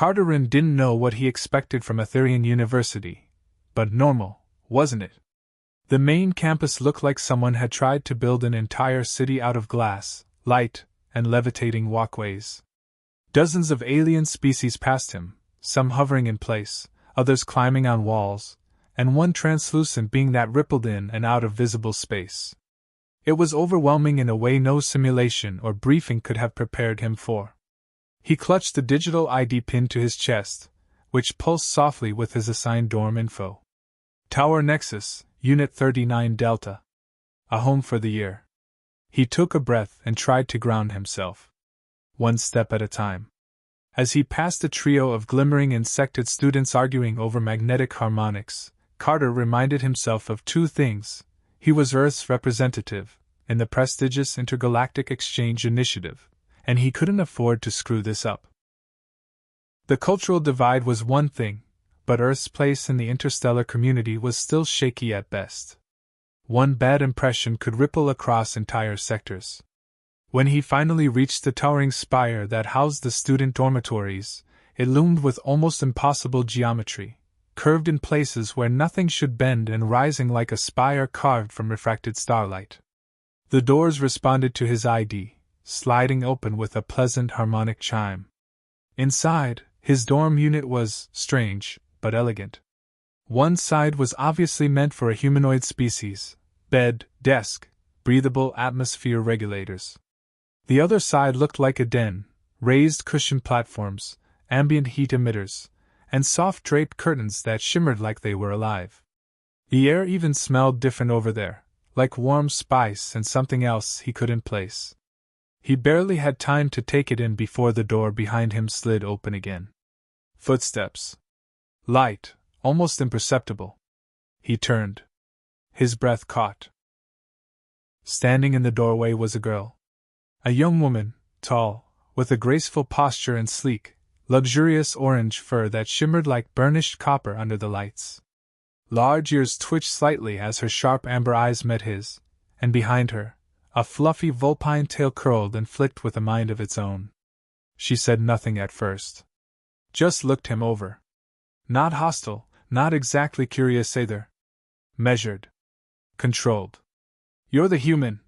Carterin didn't know what he expected from Aetherian University, but normal, wasn't it? The main campus looked like someone had tried to build an entire city out of glass, light, and levitating walkways. Dozens of alien species passed him, some hovering in place, others climbing on walls, and one translucent being that rippled in and out of visible space. It was overwhelming in a way no simulation or briefing could have prepared him for. He clutched the digital ID pinned to his chest, which pulsed softly with his assigned dorm info. Tower Nexus, Unit 39 Delta. A home for the year. He took a breath and tried to ground himself. One step at a time. As he passed a trio of glimmering insected students arguing over magnetic harmonics, Carter reminded himself of two things. He was Earth's representative in the prestigious Intergalactic Exchange Initiative, and he couldn't afford to screw this up. The cultural divide was one thing, but Earth's place in the interstellar community was still shaky at best. One bad impression could ripple across entire sectors. When he finally reached the towering spire that housed the student dormitories, it loomed with almost impossible geometry, curved in places where nothing should bend and rising like a spire carved from refracted starlight. The doors responded to his ID, sliding open with a pleasant harmonic chime. Inside, his dorm unit was strange, but elegant. One side was obviously meant for a humanoid species: bed, desk, breathable atmosphere regulators. The other side looked like a den: raised cushioned platforms, ambient heat emitters, and soft draped curtains that shimmered like they were alive. The air even smelled different over there, like warm spice and something else he couldn't place. He barely had time to take it in before the door behind him slid open again. Footsteps. Light, almost imperceptible. He turned. His breath caught. Standing in the doorway was a girl. A young woman, tall, with a graceful posture and sleek, luxurious orange fur that shimmered like burnished copper under the lights. Large ears twitched slightly as her sharp amber eyes met his, and behind her, a fluffy vulpine tail curled and flicked with a mind of its own. She said nothing at first. Just looked him over. Not hostile, not exactly curious either. Measured. Controlled. "You're the human,"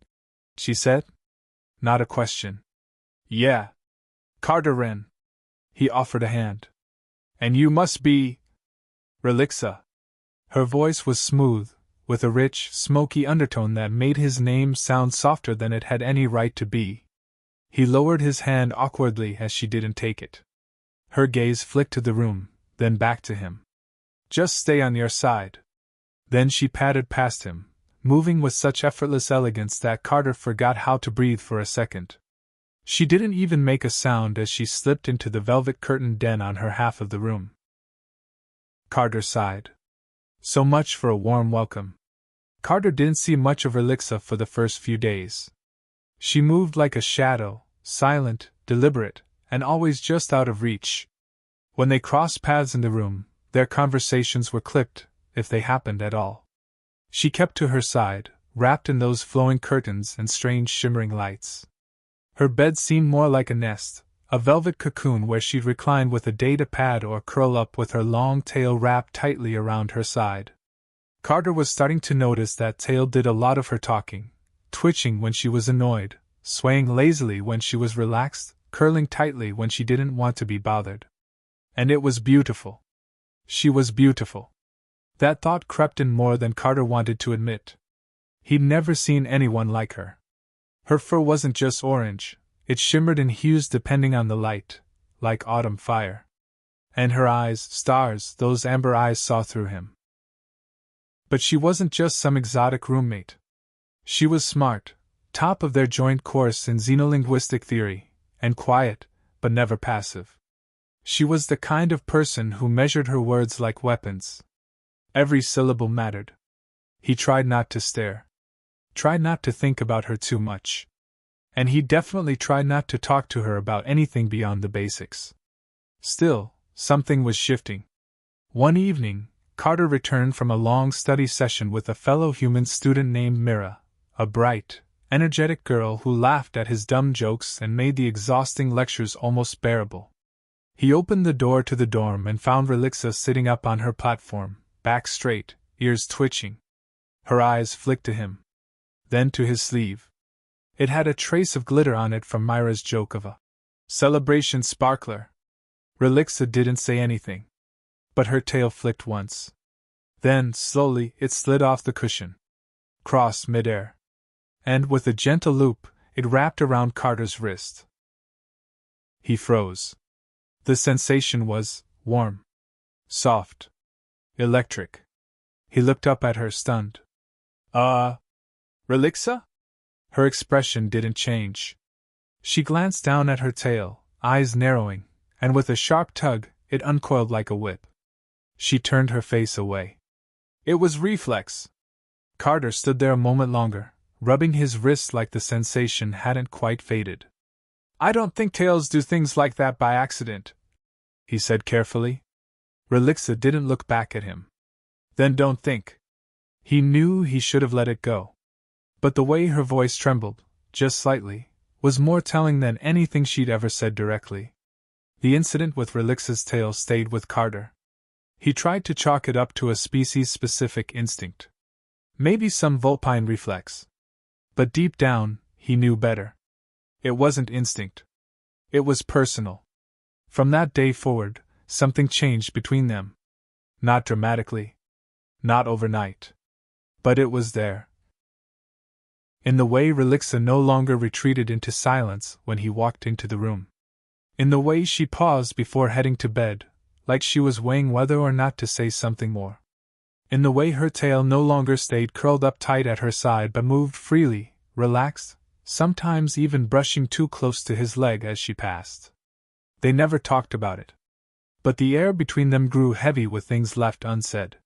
she said. Not a question. "Yeah. Carterin." He offered a hand. "And you must be Relixa." Her voice was smooth, with a rich, smoky undertone that made his name sound softer than it had any right to be. He lowered his hand awkwardly as she didn't take it. Her gaze flicked to the room, then back to him. "Just stay on your side." Then she padded past him, moving with such effortless elegance that Carter forgot how to breathe for a second. She didn't even make a sound as she slipped into the velvet-curtained den on her half of the room. Carter sighed. So much for a warm welcome. Carter didn't see much of Relixa for the first few days. She moved like a shadow, silent, deliberate, and always just out of reach. When they crossed paths in the room, their conversations were clipped, if they happened at all. She kept to her side, wrapped in those flowing curtains and strange shimmering lights. Her bed seemed more like a nest, a velvet cocoon where she'd recline with a data pad or curl up with her long tail wrapped tightly around her side. Carter was starting to notice that tail did a lot of her talking, twitching when she was annoyed, swaying lazily when she was relaxed, curling tightly when she didn't want to be bothered. And it was beautiful. She was beautiful. That thought crept in more than Carter wanted to admit. He'd never seen anyone like her. Her fur wasn't just orange, it shimmered in hues depending on the light, like autumn fire. And her eyes, stars, those amber eyes saw through him. But she wasn't just some exotic roommate. She was smart, top of their joint course in xenolinguistic theory, and quiet, but never passive. She was the kind of person who measured her words like weapons. Every syllable mattered. He tried not to stare. Tried not to think about her too much. And he definitely tried not to talk to her about anything beyond the basics. Still, something was shifting. One evening, Carter returned from a long study session with a fellow human student named Mira, a bright, energetic girl who laughed at his dumb jokes and made the exhausting lectures almost bearable. He opened the door to the dorm and found Relixa sitting up on her platform, back straight, ears twitching. Her eyes flicked to him, then to his sleeve. It had a trace of glitter on it from Myra's joke of a celebration sparkler. Relixa didn't say anything, but her tail flicked once. Then, slowly, it slid off the cushion, crossed midair, and, with a gentle loop, it wrapped around Carter's wrist. He froze. The sensation was warm, soft, electric. He looked up at her, stunned. Relixa? Her expression didn't change. She glanced down at her tail, eyes narrowing, and with a sharp tug, it uncoiled like a whip. She turned her face away. It was reflex. Carter stood there a moment longer, rubbing his wrist like the sensation hadn't quite faded. I don't think tails do things like that by accident, he said carefully. Relixa didn't look back at him. Then don't think. He knew he should have let it go. But the way her voice trembled, just slightly, was more telling than anything she'd ever said directly. The incident with Relixa's tail stayed with Carter. He tried to chalk it up to a species-specific instinct. Maybe some vulpine reflex. But deep down, he knew better. It wasn't instinct. It was personal. From that day forward, something changed between them. Not dramatically. Not overnight. But it was there. In the way Relixa no longer retreated into silence when he walked into the room. In the way she paused before heading to bed, like she was weighing whether or not to say something more. In the way her tail no longer stayed curled up tight at her side but moved freely, relaxed, sometimes even brushing too close to his leg as she passed. They never talked about it. But the air between them grew heavy with things left unsaid.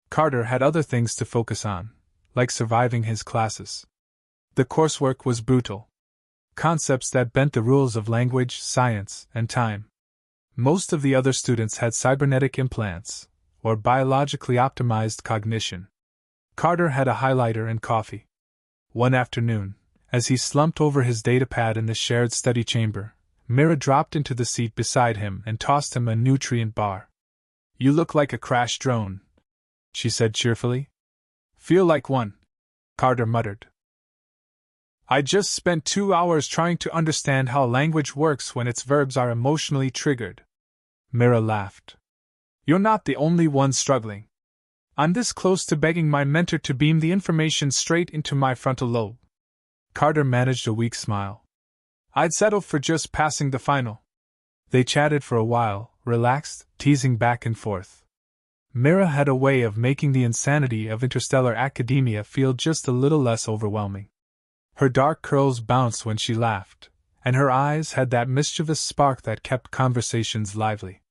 Carter had other things to focus on, like surviving his classes. The coursework was brutal. Concepts that bent the rules of language, science, and time. Most of the other students had cybernetic implants, or biologically optimized cognition. Carter had a highlighter and coffee. One afternoon, as he slumped over his datapad in the shared study chamber, Mira dropped into the seat beside him and tossed him a nutrient bar. You look like a crash drone, she said cheerfully. Feel like one, Carter muttered. I just spent 2 hours trying to understand how language works when its verbs are emotionally triggered. Mira laughed. You're not the only one struggling. I'm this close to begging my mentor to beam the information straight into my frontal lobe. Carter managed a weak smile. I'd settle for just passing the final. They chatted for a while, relaxed, teasing back and forth. Mira had a way of making the insanity of interstellar academia feel just a little less overwhelming. Her dark curls bounced when she laughed, and her eyes had that mischievous spark that kept conversations lively.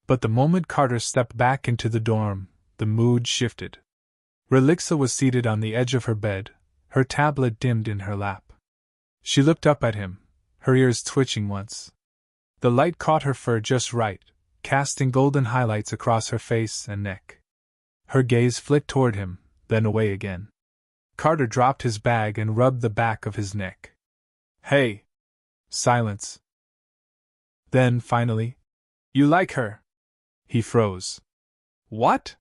But the moment Carter stepped back into the dorm, the mood shifted. Relixa was seated on the edge of her bed, her tablet dimmed in her lap. She looked up at him, her ears twitching once. The light caught her fur just right, casting golden highlights across her face and neck. Her gaze flicked toward him, then away again. Carter dropped his bag and rubbed the back of his neck. Hey! Silence. Then, finally, you like her? He froze. What?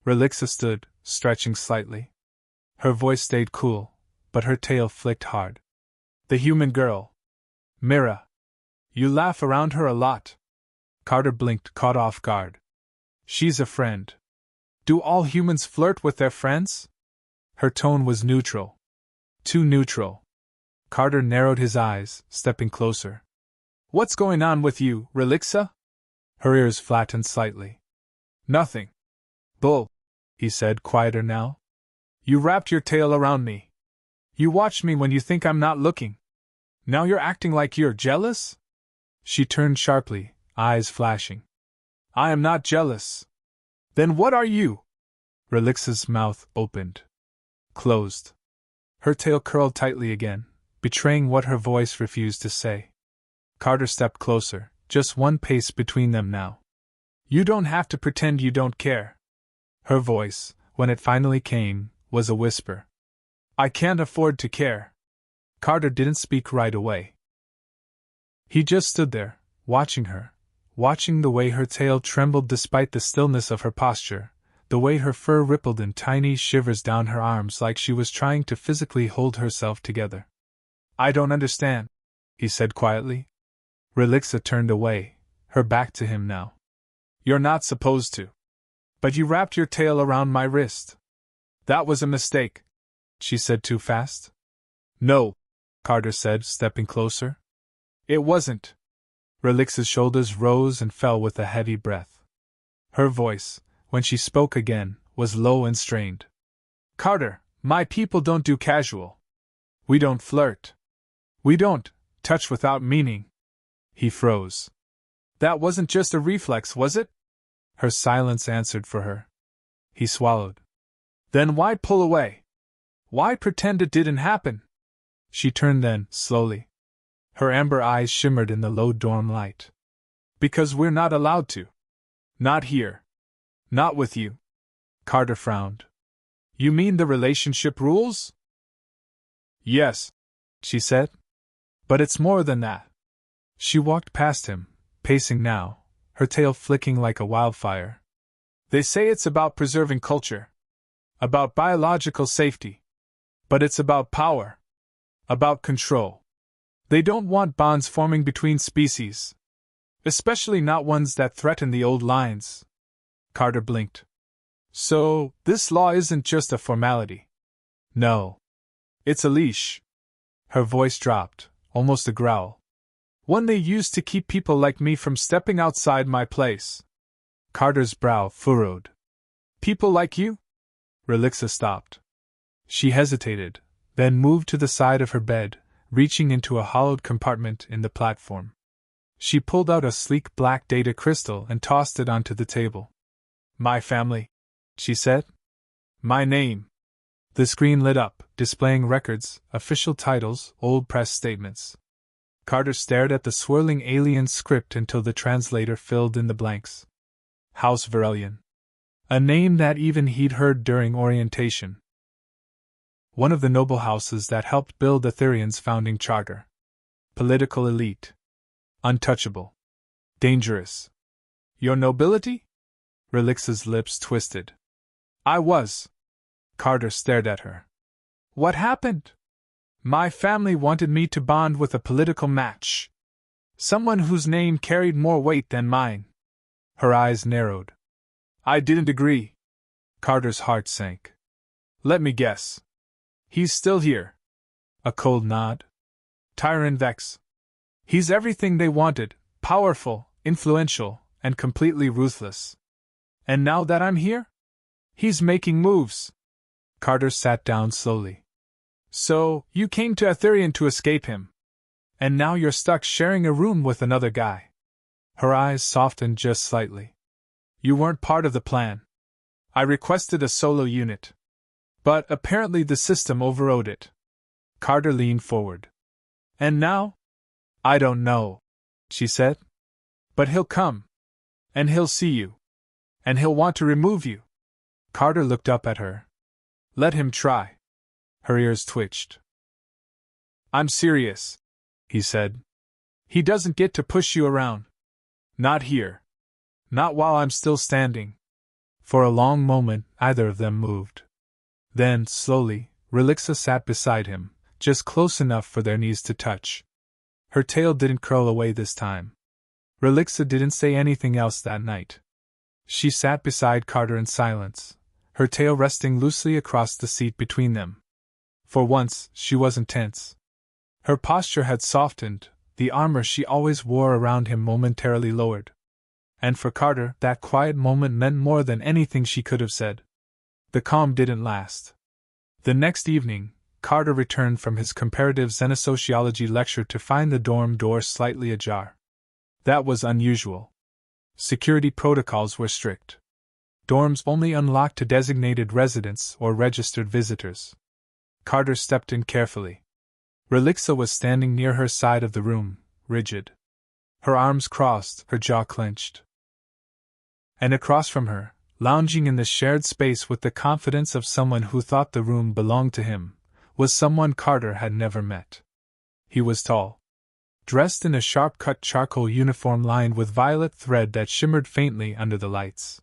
Relixa stood, stretching slightly. Her voice stayed cool, but her tail flicked hard. The human girl. Mira. You laugh around her a lot. Carter blinked, caught off guard. She's a friend. Do all humans flirt with their friends? Her tone was neutral. Too neutral. Carter narrowed his eyes, stepping closer. What's going on with you, Relixa? Her ears flattened slightly. Nothing. Bull, he said, quieter now. You wrapped your tail around me. You watch me when you think I'm not looking. Now you're acting like you're jealous? She turned sharply, eyes flashing. I am not jealous. Then what are you? Relixa's mouth opened. Closed. Her tail curled tightly again, betraying what her voice refused to say. Carter stepped closer, just one pace between them now. You don't have to pretend you don't care. Her voice, when it finally came, was a whisper. I can't afford to care. Carter didn't speak right away. He just stood there, watching her, watching the way her tail trembled despite the stillness of her posture, the way her fur rippled in tiny shivers down her arms like she was trying to physically hold herself together. "I don't understand," he said quietly. Relixa turned away, her back to him now. "You're not supposed to. But you wrapped your tail around my wrist. That was a mistake," she said too fast. "No," Carter said, stepping closer. "It wasn't." Relixa's shoulders rose and fell with a heavy breath. Her voice, when she spoke again, was low and strained. "Carter, my people don't do casual. We don't flirt. We don't touch without meaning." He froze. "That wasn't just a reflex, was it?" Her silence answered for her. He swallowed. "Then why pull away? Why pretend it didn't happen?" She turned then, slowly. Her amber eyes shimmered in the low dorm light. "Because we're not allowed to. Not here. Not with you." Carter frowned. "You mean the relationship rules?" "Yes," she said. "But it's more than that." She walked past him, pacing now, her tail flicking like a wildfire. "They say it's about preserving culture. About biological safety. But it's about power. About control. They don't want bonds forming between species. Especially not ones that threaten the old lines." Carter blinked. "So, this law isn't just a formality." "No. It's a leash." Her voice dropped, almost a growl. "One they use to keep people like me from stepping outside my place." Carter's brow furrowed. "People like you?" Relixa stopped. She hesitated, then moved to the side of her bed, reaching into a hollowed compartment in the platform. She pulled out a sleek black data crystal and tossed it onto the table. "My family," she said. "My name." The screen lit up, displaying records, official titles, old press statements. Carter stared at the swirling alien script until the translator filled in the blanks. House Verelian. A name that even he'd heard during orientation. One of the noble houses that helped build Etherian's founding charter. Political elite. Untouchable. Dangerous. "Your nobility?" Relixa's lips twisted. "I was." Carter stared at her. "What happened?" "My family wanted me to bond with a political match. Someone whose name carried more weight than mine." Her eyes narrowed. "I didn't agree." Carter's heart sank. "Let me guess. He's still here." A cold nod. "Tyrant Vex. He's everything they wanted, powerful, influential, and completely ruthless. And now that I'm here? He's making moves." Carter sat down slowly. "So, you came to Etherian to escape him. And now you're stuck sharing a room with another guy." Her eyes softened just slightly. "You weren't part of the plan. I requested a solo unit. But apparently the system overrode it." Carter leaned forward. "And now?" "I don't know," she said. "But he'll come. And he'll see you. And he'll want to remove you." Carter looked up at her. "Let him try." Her ears twitched. "I'm serious," he said. "He doesn't get to push you around. Not here. Not while I'm still standing." For a long moment, either of them moved. Then, slowly, Relixa sat beside him, just close enough for their knees to touch. Her tail didn't curl away this time. Relixa didn't say anything else that night. She sat beside Carter in silence, her tail resting loosely across the seat between them. For once, she wasn't tense. Her posture had softened, the armor she always wore around him momentarily lowered. And for Carter, that quiet moment meant more than anything she could have said. The calm didn't last. The next evening, Carter returned from his comparative xenosociology lecture to find the dorm door slightly ajar. That was unusual. Security protocols were strict. Dorms only unlocked to designated residents or registered visitors. Carter stepped in carefully. Relixa was standing near her side of the room, rigid. Her arms crossed, her jaw clenched. And across from her, lounging in the shared space with the confidence of someone who thought the room belonged to him, was someone Carter had never met. He was tall. dressed in a sharp-cut charcoal uniform lined with violet thread that shimmered faintly under the lights.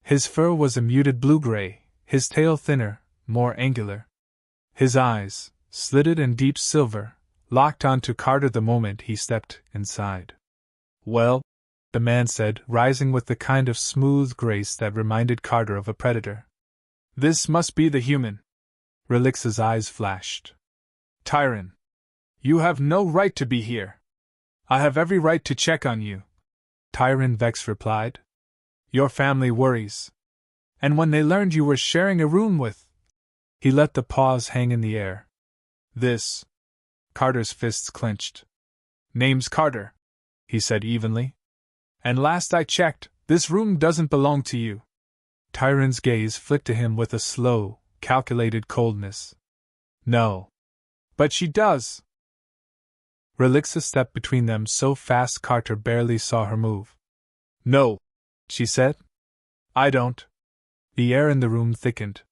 His fur was a muted blue-gray, his tail thinner, more angular. His eyes, slitted and deep silver, locked onto Carter the moment he stepped inside. "Well," the man said, rising with the kind of smooth grace that reminded Carter of a predator. "This must be the human." Relixa's eyes flashed. "Tyron, you have no right to be here." "I have every right to check on you," Tyron Vex replied. "Your family worries. And when they learned you were sharing a room with—" He let the pause hang in the air. "This—" Carter's fists clenched. "Name's Carter," he said evenly. "And last I checked, this room doesn't belong to you." Tyron's gaze flicked to him with a slow, calculated coldness. "No. But she does." Relixa stepped between them so fast Carter barely saw her move. "No," she said. "I don't." The air in the room thickened.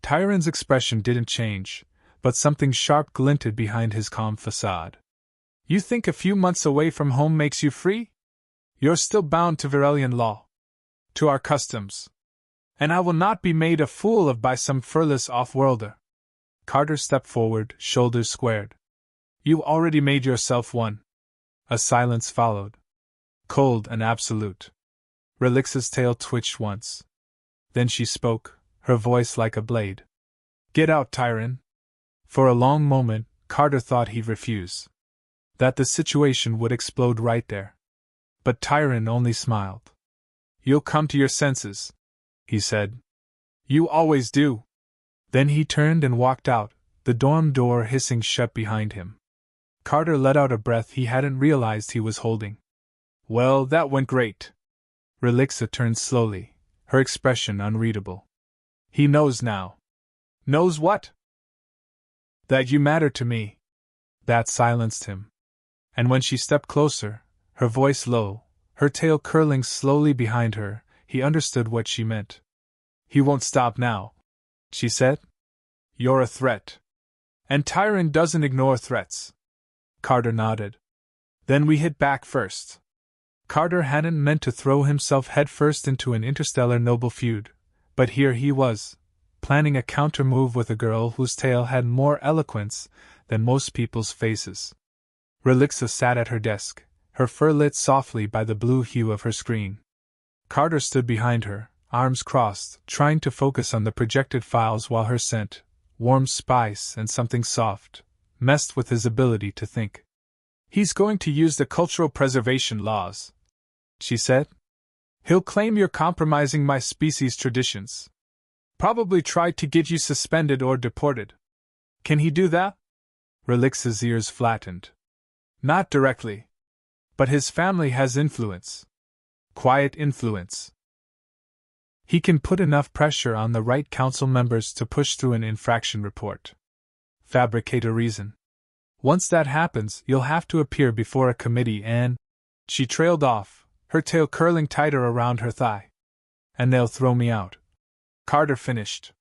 Tyron's expression didn't change, but something sharp glinted behind his calm facade. "You think a few months away from home makes you free? You're still bound to Virelian law. To our customs. And I will not be made a fool of by some furless off-worlder." Carter stepped forward, shoulders squared. "You already made yourself one." A silence followed. Cold and absolute. Relixa's tail twitched once. Then she spoke, her voice like a blade. "Get out, Tyron." For a long moment, Carter thought he'd refuse. That the situation would explode right there. But Tyron only smiled. "You'll come to your senses," he said. "You always do." Then he turned and walked out, the dorm door hissing shut behind him. Carter let out a breath he hadn't realized he was holding. "Well, that went great." Relixa turned slowly, her expression unreadable. "He knows now." "Knows what?" "That you matter to me." That silenced him. And when she stepped closer, her voice low, her tail curling slowly behind her, he understood what she meant. "He won't stop now," she said. "You're a threat. And Tyron doesn't ignore threats." Carter nodded. "Then we hit back first." Carter hadn't meant to throw himself headfirst into an interstellar noble feud, but here he was, planning a counter-move with a girl whose tale had more eloquence than most people's faces. Relixa sat at her desk, her fur lit softly by the blue hue of her screen. Carter stood behind her, arms crossed, trying to focus on the projected files while her scent, warm spice and something soft, messed with his ability to think. "He's going to use the cultural preservation laws," she said. "He'll claim you're compromising my species' traditions. Probably try to get you suspended or deported." "Can he do that?" Relixa's ears flattened. "Not directly. But his family has influence. Quiet influence. He can put enough pressure on the right council members to push through an infraction report. Fabricate a reason. Once that happens, you'll have to appear before a committee and—" She trailed off, her tail curling tighter around her thigh. "And they'll throw me out," Carter finished.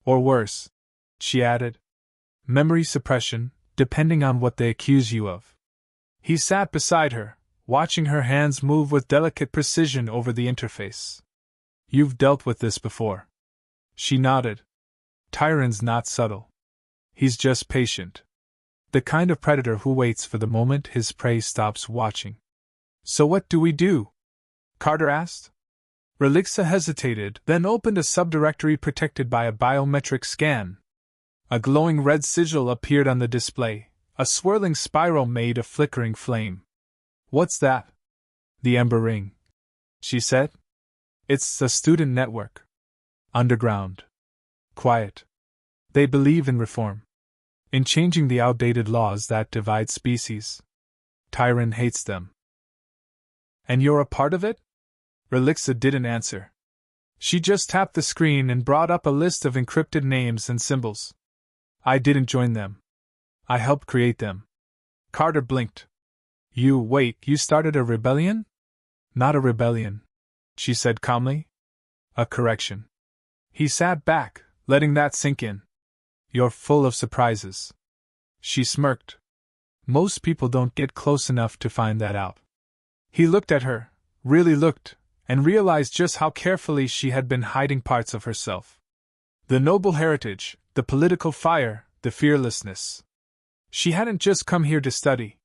"Or worse," she added. "Memory suppression, depending on what they accuse you of." He sat beside her, watching her hands move with delicate precision over the interface. "You've dealt with this before." She nodded. "Tyron's not subtle. He's just patient. The kind of predator who waits for the moment his prey stops watching." "So what do we do?" Carter asked. Relixa hesitated, then opened a subdirectory protected by a biometric scan. A glowing red sigil appeared on the display, a swirling spiral made of flickering flame. "What's that?" "The Ember Ring," she said. "It's the student network. Underground. Quiet. They believe in reform. In changing the outdated laws that divide species. Tyron hates them." "And you're a part of it?" Relixa didn't answer. She just tapped the screen and brought up a list of encrypted names and symbols. "I didn't join them. I helped create them." Carter blinked. You started a rebellion?" "Not a rebellion," she said calmly. "A correction." He sat back, letting that sink in. "You're full of surprises." She smirked. Most people don't get close enough to find that out. He looked at her, really looked, and realized just how carefully she had been hiding parts of herself. The noble heritage, the political fire, the fearlessness. She hadn't just come here to study.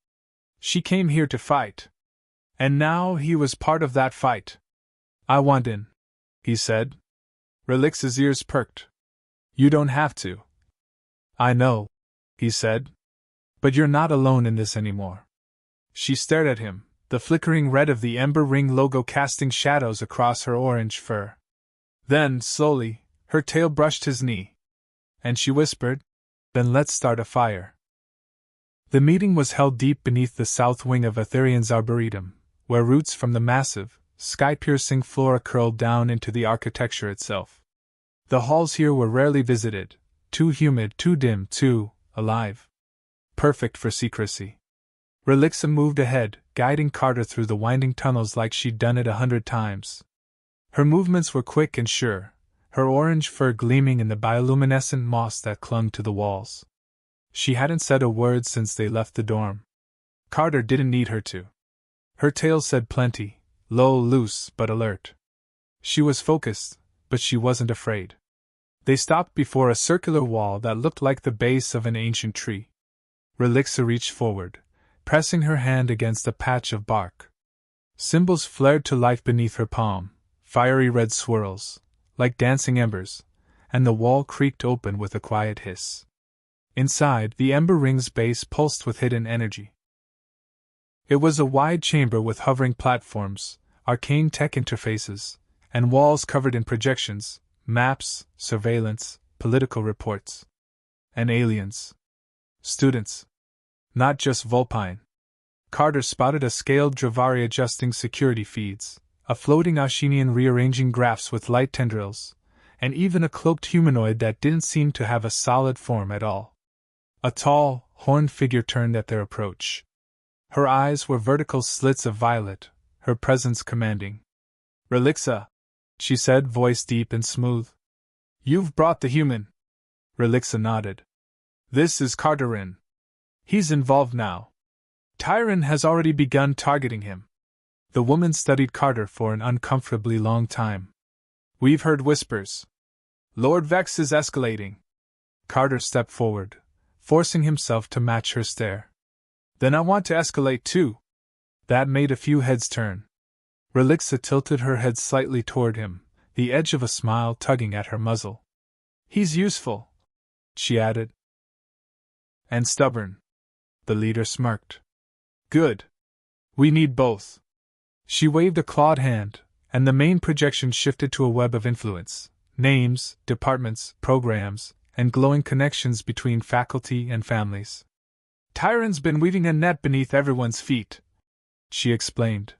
She came here to fight. And now he was part of that fight. I want in, he said. Relix's ears perked. You don't have to. I know, he said. But you're not alone in this anymore. She stared at him, the flickering red of the Ember Ring logo casting shadows across her orange fur. Then, slowly, her tail brushed his knee. And she whispered, Then let's start a fire. The meeting was held deep beneath the south wing of Aetherian's Arboretum, where roots from the massive, sky-piercing flora curled down into the architecture itself. The halls here were rarely visited, too humid, too dim, too alive. Perfect for secrecy. Relixa moved ahead, guiding Carter through the winding tunnels like she'd done it 100 times. Her movements were quick and sure, her orange fur gleaming in the bioluminescent moss that clung to the walls. She hadn't said a word since they left the dorm. Carter didn't need her to. Her tail said plenty, low, loose, but alert. She was focused, but she wasn't afraid. They stopped before a circular wall that looked like the base of an ancient tree. Relixa reached forward, pressing her hand against a patch of bark. Symbols flared to life beneath her palm, fiery red swirls, like dancing embers, and the wall creaked open with a quiet hiss. Inside, the Ember Ring's base pulsed with hidden energy. It was a wide chamber with hovering platforms, arcane tech interfaces, and walls covered in projections, maps, surveillance, political reports. And aliens. Students. Not just Vulpine. Carter spotted a scaled Dravari adjusting security feeds, a floating Ashinian rearranging graphs with light tendrils, and even a cloaked humanoid that didn't seem to have a solid form at all. A tall, horned figure turned at their approach. Her eyes were vertical slits of violet, her presence commanding. Relixa, she said, voice deep and smooth. You've brought the human. Relixa nodded. This is Carterin. He's involved now. Tyron has already begun targeting him. The woman studied Carter for an uncomfortably long time. We've heard whispers. Lord Vex is escalating. Carter stepped forward, forcing himself to match her stare. Then I want to escalate too. That made a few heads turn. Relixa tilted her head slightly toward him, the edge of a smile tugging at her muzzle. He's useful, she added. And stubborn. The leader smirked. Good. We need both. She waved a clawed hand, and the main projection shifted to a web of influence, names, departments, programs, and glowing connections between faculty and families. Tyron's been weaving a net beneath everyone's feet, she explained.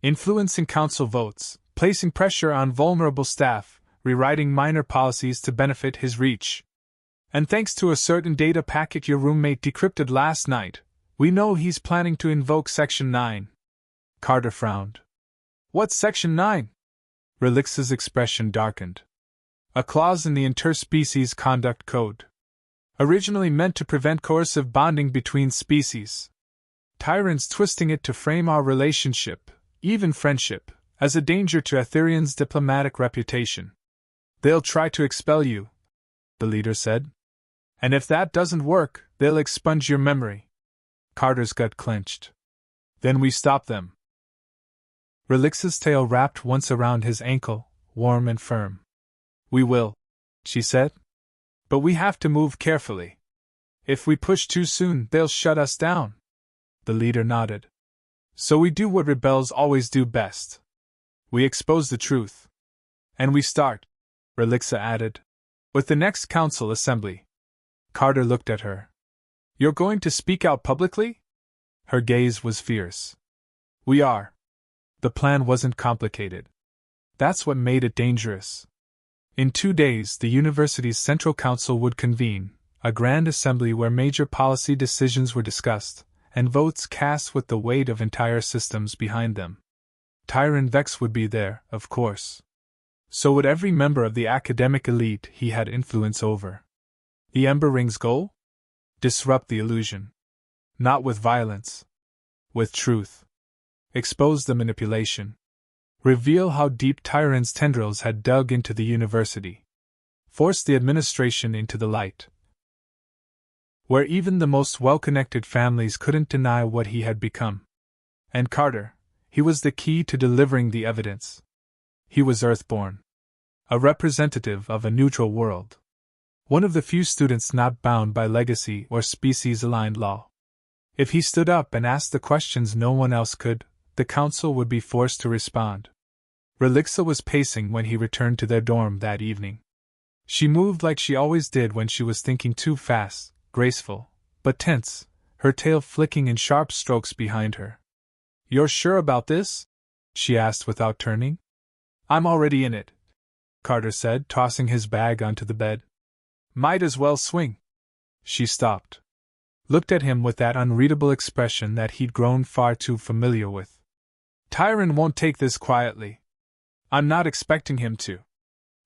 Influencing council votes, placing pressure on vulnerable staff, rewriting minor policies to benefit his reach. And thanks to a certain data packet your roommate decrypted last night, we know he's planning to invoke Section 9. Carter frowned. What's Section 9? Relix's expression darkened. A clause in the Interspecies Conduct Code. Originally meant to prevent coercive bonding between species. Tyron's twisting it to frame our relationship, even friendship, as a danger to Aetherian's diplomatic reputation. They'll try to expel you, the leader said. And if that doesn't work, they'll expunge your memory. Carter's gut clenched. Then we stop them. Relix's tail wrapped once around his ankle, warm and firm. We will, she said. But we have to move carefully. If we push too soon, they'll shut us down. The leader nodded. So we do what rebels always do best. We expose the truth. And we start, Relixa added, with the next council assembly. Carter looked at her. You're going to speak out publicly? Her gaze was fierce. We are. The plan wasn't complicated. That's what made it dangerous. In 2 days, the university's Central Council would convene, a grand assembly where major policy decisions were discussed, and votes cast with the weight of entire systems behind them. Tyron Vex would be there, of course. So would every member of the academic elite he had influence over. The Ember Ring's goal? Disrupt the illusion. Not with violence. With truth. Expose the manipulation. Reveal how deep Tyron's tendrils had dug into the university. Force the administration into the light, where even the most well-connected families couldn't deny what he had become. And Carter, he was the key to delivering the evidence. He was Earthborn. A representative of a neutral world. One of the few students not bound by legacy or species-aligned law. If he stood up and asked the questions no one else could, the council would be forced to respond. Relixa was pacing when he returned to their dorm that evening. She moved like she always did when she was thinking too fast, graceful, but tense, her tail flicking in sharp strokes behind her. "You're sure about this?" she asked without turning. "I'm already in it," Carter said, tossing his bag onto the bed. "Might as well swing." She stopped. Looked at him with that unreadable expression that he'd grown far too familiar with. "Tyron won't take this quietly. I'm not expecting him to."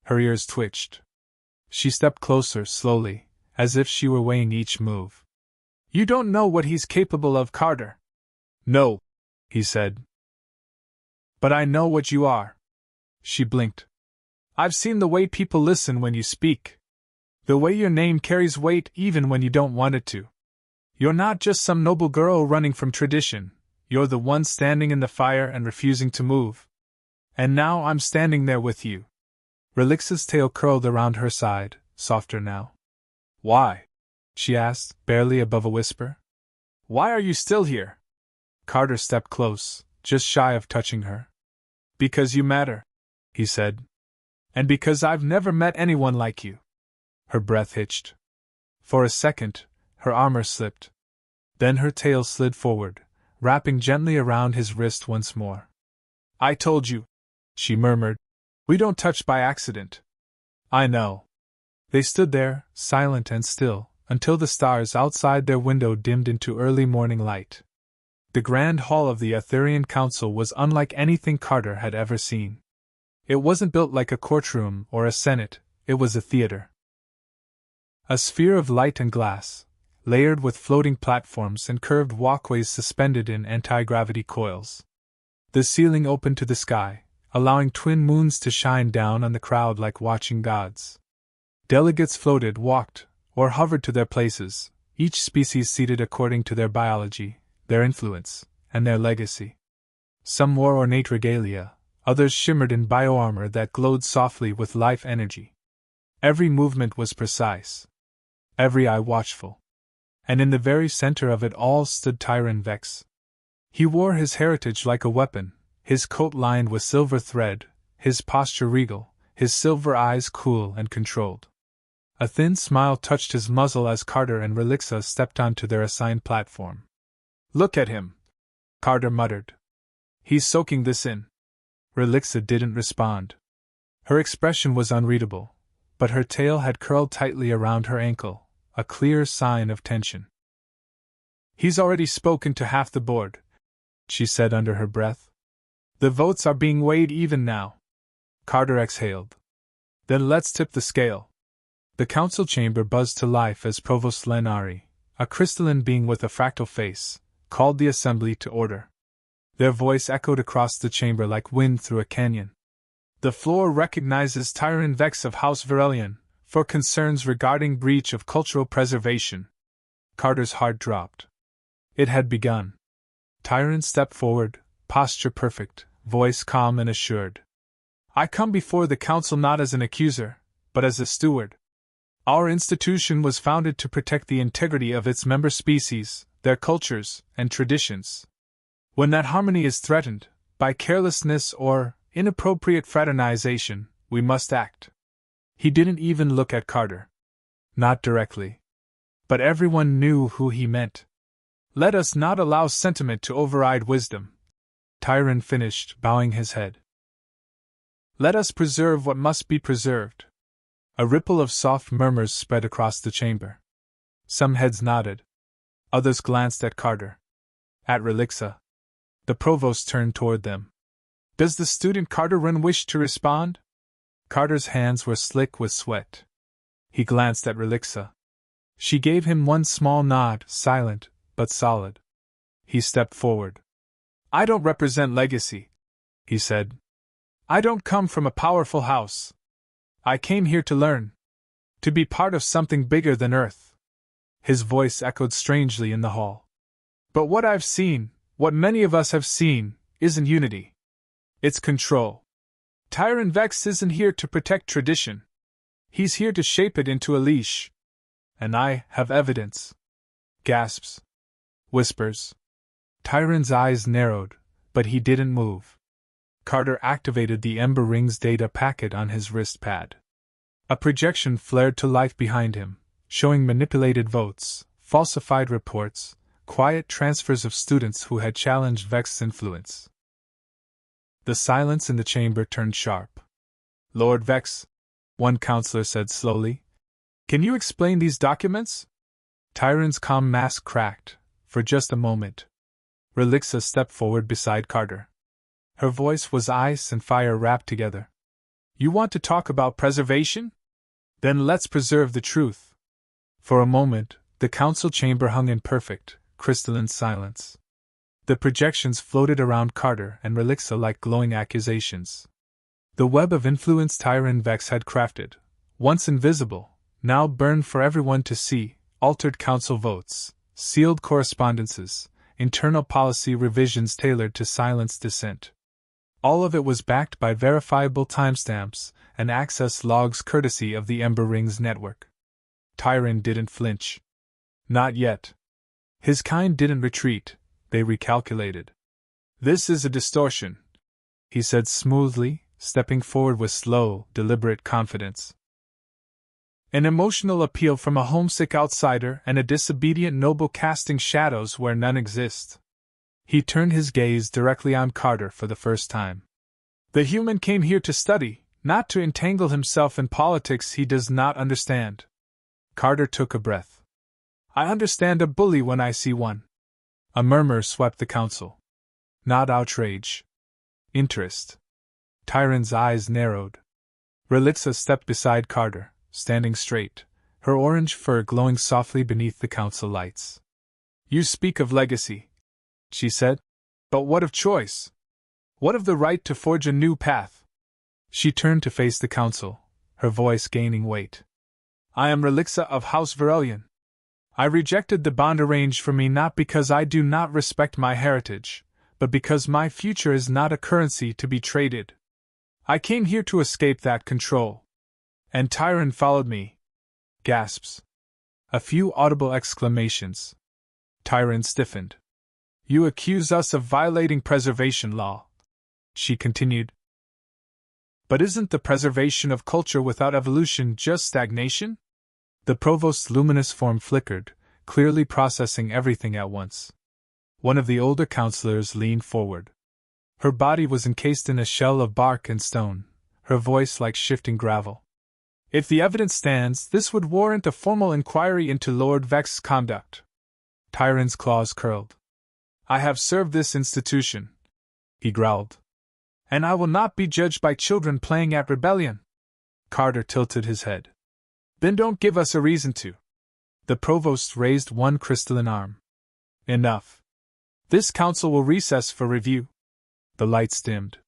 Her ears twitched. She stepped closer, slowly, as if she were weighing each move. "You don't know what he's capable of, Carter." "No," he said. "But I know what you are." She blinked. "I've seen the way people listen when you speak. The way your name carries weight even when you don't want it to. You're not just some noble girl running from tradition, you're the one standing in the fire and refusing to move. And now I'm standing there with you." Relixa's tail curled around her side, softer now. "Why?" she asked, barely above a whisper. "Why are you still here?" Carter stepped close, just shy of touching her. "Because you matter," he said. "And because I've never met anyone like you." Her breath hitched. For a second, her armor slipped. Then her tail slid forward, wrapping gently around his wrist once more. "I told you," she murmured. "We don't touch by accident." "I know." They stood there, silent and still, until the stars outside their window dimmed into early morning light. The grand hall of the Arthurian Council was unlike anything Carter had ever seen. It wasn't built like a courtroom or a senate, it was a theater. A sphere of light and glass, layered with floating platforms and curved walkways suspended in anti-gravity coils. The ceiling opened to the sky, allowing twin moons to shine down on the crowd like watching gods. Delegates floated, walked, or hovered to their places, each species seated according to their biology, their influence, and their legacy. Some wore ornate regalia, others shimmered in bioarmor that glowed softly with life energy. Every movement was precise, every eye watchful. And in the very center of it all stood Tyron Vex. He wore his heritage like a weapon, his coat lined with silver thread, his posture regal, his silver eyes cool and controlled. A thin smile touched his muzzle as Carter and Relixa stepped onto their assigned platform. "Look at him," Carter muttered. "He's soaking this in." Relixa didn't respond. Her expression was unreadable, but her tail had curled tightly around her ankle, a clear sign of tension. "He's already spoken to half the board," she said under her breath. "The votes are being weighed even now." Carter exhaled. "Then let's tip the scale." The council chamber buzzed to life as Provost Lenari, a crystalline being with a fractal face, called the assembly to order. Their voice echoed across the chamber like wind through a canyon. "The floor recognizes Tyron Vex of House Verelion for concerns regarding breach of cultural preservation." Carter's heart dropped. It had begun. Tyron stepped forward, posture perfect, voice calm and assured. "I come before the council not as an accuser, but as a steward. Our institution was founded to protect the integrity of its member species, their cultures, and traditions. When that harmony is threatened, by carelessness or inappropriate fraternization, we must act." He didn't even look at Carter. Not directly. But everyone knew who he meant. "Let us not allow sentiment to override wisdom," Tyron finished, bowing his head. "Let us preserve what must be preserved." A ripple of soft murmurs spread across the chamber. Some heads nodded. Others glanced at Carter. At Relixa. The provost turned toward them. "Does the student Carteron wish to respond?" Carter's hands were slick with sweat. He glanced at Relixa. She gave him one small nod, silent, but solid. He stepped forward. I don't represent legacy, he said. I don't come from a powerful house. I came here to learn. To be part of something bigger than Earth. His voice echoed strangely in the hall. But what I've seen, what many of us have seen, isn't unity. It's control. Tyrant Vex isn't here to protect tradition. He's here to shape it into a leash. And I have evidence. Gasps. Whispers. Tyrant's eyes narrowed, but he didn't move. Carter activated the Ember Ring's data packet on his wrist pad. A projection flared to life behind him, showing manipulated votes, falsified reports, quiet transfers of students who had challenged Vex's influence. The silence in the chamber turned sharp. Lord Vex, one counselor said slowly, can you explain these documents? Tyrant's calm mask cracked, for just a moment. Relixa stepped forward beside Carter. Her voice was ice and fire wrapped together. You want to talk about preservation? Then let's preserve the truth. For a moment, the council chamber hung in perfect, crystalline silence. The projections floated around Carter and Relixa like glowing accusations. The web of influence Tyrant Vex had crafted, once invisible, now burned for everyone to see, altered council votes, sealed correspondences, internal policy revisions tailored to silence dissent. All of it was backed by verifiable timestamps and access logs courtesy of the Ember Rings network. Tyrant didn't flinch. Not yet. His kind didn't retreat, they recalculated. This is a distortion, he said smoothly, stepping forward with slow, deliberate confidence. An emotional appeal from a homesick outsider and a disobedient noble casting shadows where none exist. He turned his gaze directly on Carter for the first time. The human came here to study, not to entangle himself in politics he does not understand. Carter took a breath. I understand a bully when I see one. A murmur swept the council. Not outrage. Interest. Tyrant's eyes narrowed. Relixa stepped beside Carter, standing straight, her orange fur glowing softly beneath the council lights. You speak of legacy, she said. But what of choice? What of the right to forge a new path? She turned to face the council, her voice gaining weight. I am Relixa of House Verelion. I rejected the bond arranged for me not because I do not respect my heritage, but because my future is not a currency to be traded. I came here to escape that control. And Tyrant followed me. Gasps. A few audible exclamations. Tyrant stiffened. You accuse us of violating preservation law, she continued. But isn't the preservation of culture without evolution just stagnation? The provost's luminous form flickered, clearly processing everything at once. One of the older counselors leaned forward. Her body was encased in a shell of bark and stone, her voice like shifting gravel. If the evidence stands, this would warrant a formal inquiry into Lord Vex's conduct. Tyrant's claws curled. I have served this institution, he growled. And I will not be judged by children playing at rebellion. Carter tilted his head. Then don't give us a reason to. The provost raised one crystalline arm. Enough. This council will recess for review. The lights dimmed.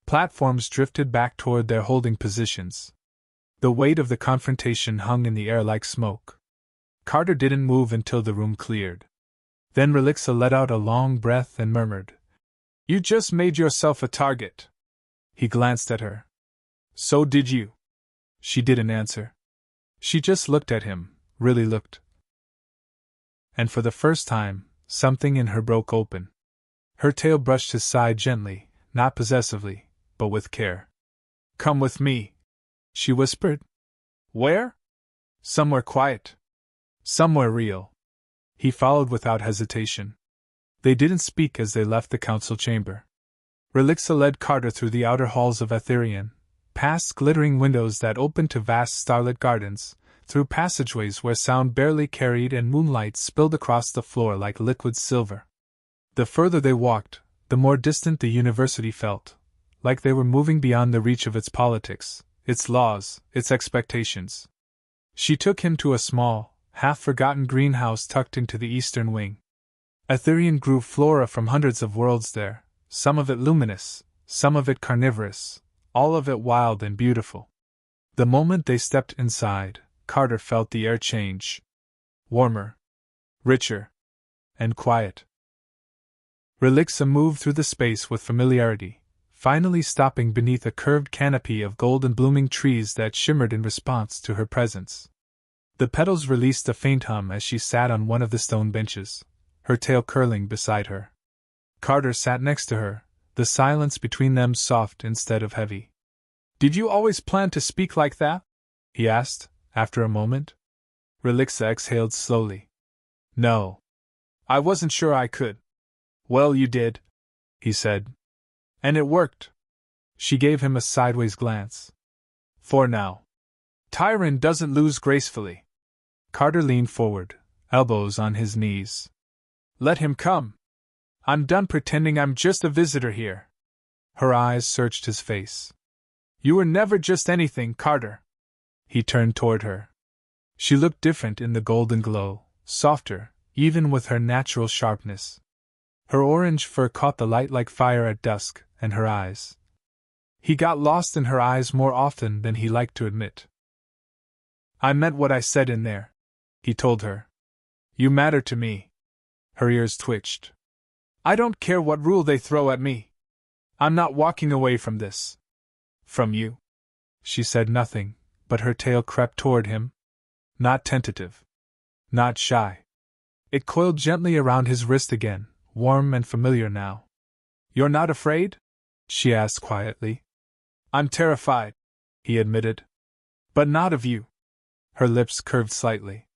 Platforms drifted back toward their holding positions. The weight of the confrontation hung in the air like smoke. Carter didn't move until the room cleared. Then Relixa let out a long breath and murmured, You just made yourself a target. He glanced at her. So did you. She didn't answer. She just looked at him, really looked. And for the first time, something in her broke open. Her tail brushed his side gently, not possessively, but with care. Come with me, she whispered. Where? Somewhere quiet. Somewhere real. He followed without hesitation. They didn't speak as they left the council chamber. Relixa led Carter through the outer halls of Aetherion, past glittering windows that opened to vast starlit gardens, through passageways where sound barely carried and moonlight spilled across the floor like liquid silver. The further they walked, the more distant the university felt, like they were moving beyond the reach of its politics, its laws, its expectations. She took him to a small, half-forgotten greenhouse tucked into the eastern wing. Aetherian grew flora from hundreds of worlds there, some of it luminous, some of it carnivorous, all of it wild and beautiful. The moment they stepped inside, Carter felt the air change. Warmer, richer, and quiet. Relixa moved through the space with familiarity, finally stopping beneath a curved canopy of golden blooming trees that shimmered in response to her presence. The petals released a faint hum as she sat on one of the stone benches, her tail curling beside her. Carter sat next to her, the silence between them soft instead of heavy. "Did you always plan to speak like that?" he asked, after a moment. Relixa exhaled slowly. "No. I wasn't sure I could." "Well, you did," he said. "And it worked." She gave him a sideways glance. "For now. Tyron doesn't lose gracefully." Carter leaned forward, elbows on his knees. "Let him come. I'm done pretending I'm just a visitor here." Her eyes searched his face. "You were never just anything, Carter." He turned toward her. She looked different in the golden glow, softer, even with her natural sharpness. Her orange fur caught the light like fire at dusk, and her eyes. He got lost in her eyes more often than he liked to admit. "I meant what I said in there," he told her. "You matter to me." Her ears twitched. "I don't care what rule they throw at me. I'm not walking away from this." "From you?" She said nothing, but her tail crept toward him. Not tentative. Not shy. It coiled gently around his wrist again, warm and familiar now. "You're not afraid?" she asked quietly. "I'm terrified," he admitted. "But not of you." Her lips curved slightly.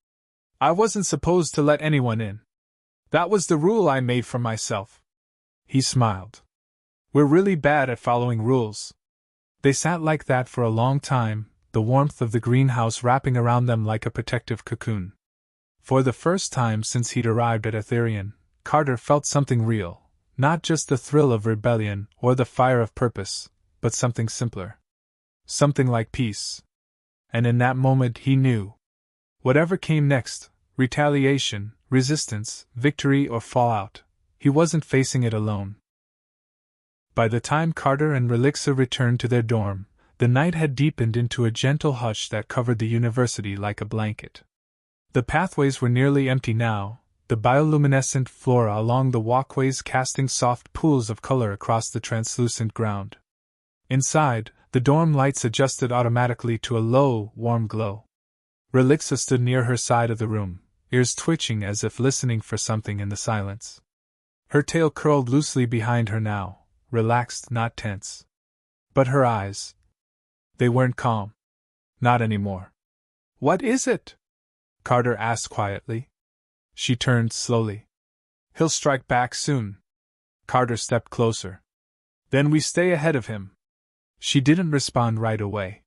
"I wasn't supposed to let anyone in. That was the rule I made for myself." He smiled. "We're really bad at following rules." They sat like that for a long time, the warmth of the greenhouse wrapping around them like a protective cocoon. For the first time since he'd arrived at Aetherian, Carter felt something real, not just the thrill of rebellion or the fire of purpose, but something simpler. Something like peace. And in that moment he knew. Whatever came next, retaliation, resistance, victory or fallout, he wasn't facing it alone. By the time Carter and Relixa returned to their dorm, the night had deepened into a gentle hush that covered the university like a blanket. The pathways were nearly empty now, the bioluminescent flora along the walkways casting soft pools of color across the translucent ground. Inside, the dorm lights adjusted automatically to a low, warm glow. Relixa stood near her side of the room, ears twitching as if listening for something in the silence. Her tail curled loosely behind her now, relaxed, not tense. But her eyes. They weren't calm. Not anymore. "What is it?" Carter asked quietly. She turned slowly. "He'll strike back soon." Carter stepped closer. "Then we stay ahead of him." She didn't respond right away.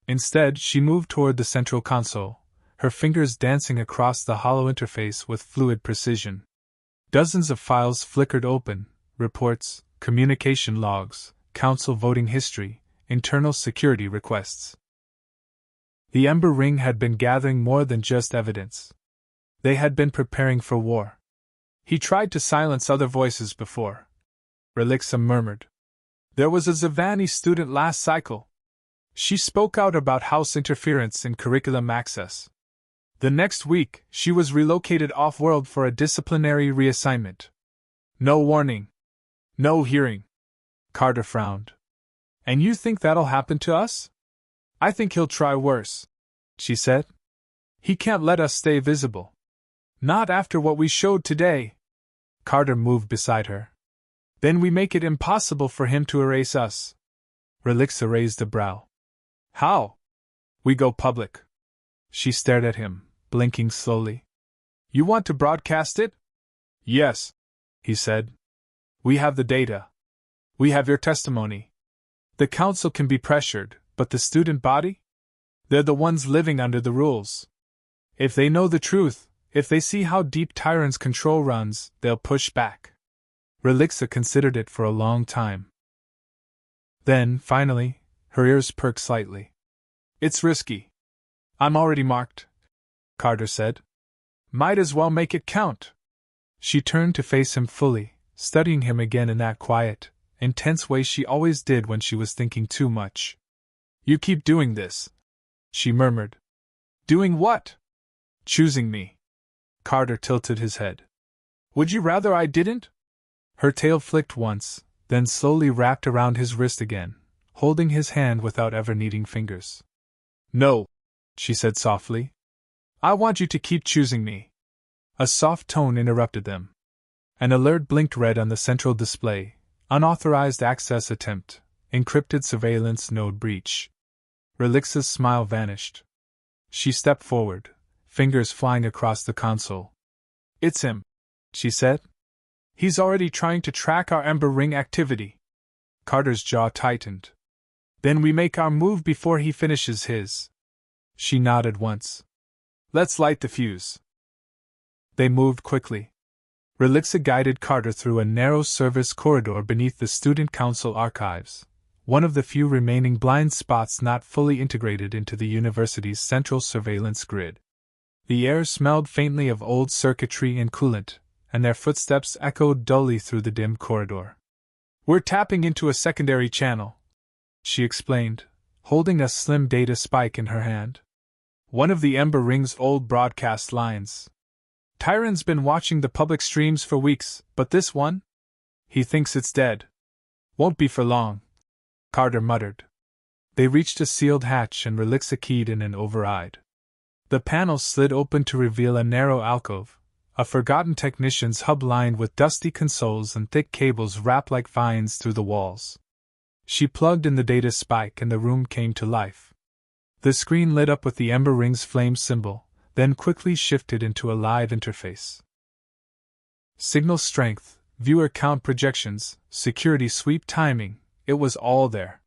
Instead, she moved toward the central console, her fingers dancing across the hollow interface with fluid precision. Dozens of files flickered open, reports, communication logs, council voting history, internal security requests. The Ember Ring had been gathering more than just evidence. They had been preparing for war. He tried to silence other voices before. Relixa murmured. "There was a Zavani student last cycle. She spoke out about house interference in curriculum access. The next week, she was relocated off-world for a disciplinary reassignment. No warning. No hearing." Carter frowned. "And you think that'll happen to us?" "I think he'll try worse," she said. "He can't let us stay visible. Not after what we showed today." Carter moved beside her. "Then we make it impossible for him to erase us." Relixa raised a brow. "How?" "We go public." She stared at him, blinking slowly. "You want to broadcast it?" "Yes," he said. "We have the data. We have your testimony. The council can be pressured, but the student body? They're the ones living under the rules. If they know the truth, if they see how deep Tyron's control runs, they'll push back." Relixa considered it for a long time. Then, finally, her ears perked slightly. "It's risky." "I'm already marked," Carter said. "Might as well make it count." She turned to face him fully, studying him again in that quiet, intense way she always did when she was thinking too much. "You keep doing this," she murmured. "Doing what?" "Choosing me." Carter tilted his head. "Would you rather I didn't?" Her tail flicked once, then slowly wrapped around his wrist again, holding his hand without ever needing fingers. "No," she said softly. "I want you to keep choosing me." A soft tone interrupted them. An alert blinked red on the central display. Unauthorized access attempt. Encrypted surveillance node breach. Relixa's smile vanished. She stepped forward, fingers flying across the console. "It's him," she said. "He's already trying to track our Ember Ring activity." Carter's jaw tightened. "Then we make our move before he finishes his." She nodded once. "Let's light the fuse." They moved quickly. Relixa guided Carter through a narrow service corridor beneath the Student Council archives, one of the few remaining blind spots not fully integrated into the university's central surveillance grid. The air smelled faintly of old circuitry and coolant, and their footsteps echoed dully through the dim corridor. "We're tapping into a secondary channel," she explained, holding a slim data spike in her hand. "One of the Ember Ring's old broadcast lines. Tyron's been watching the public streams for weeks, but this one? He thinks it's dead. Won't be for long," Carter muttered. They reached a sealed hatch and Relixa keyed in and override. The panel slid open to reveal a narrow alcove, a forgotten technician's hub lined with dusty consoles and thick cables wrapped like vines through the walls. She plugged in the data spike and the room came to life. The screen lit up with the Ember Ring's flame symbol, then quickly shifted into a live interface. Signal strength, viewer count projections, security sweep timing, it was all there.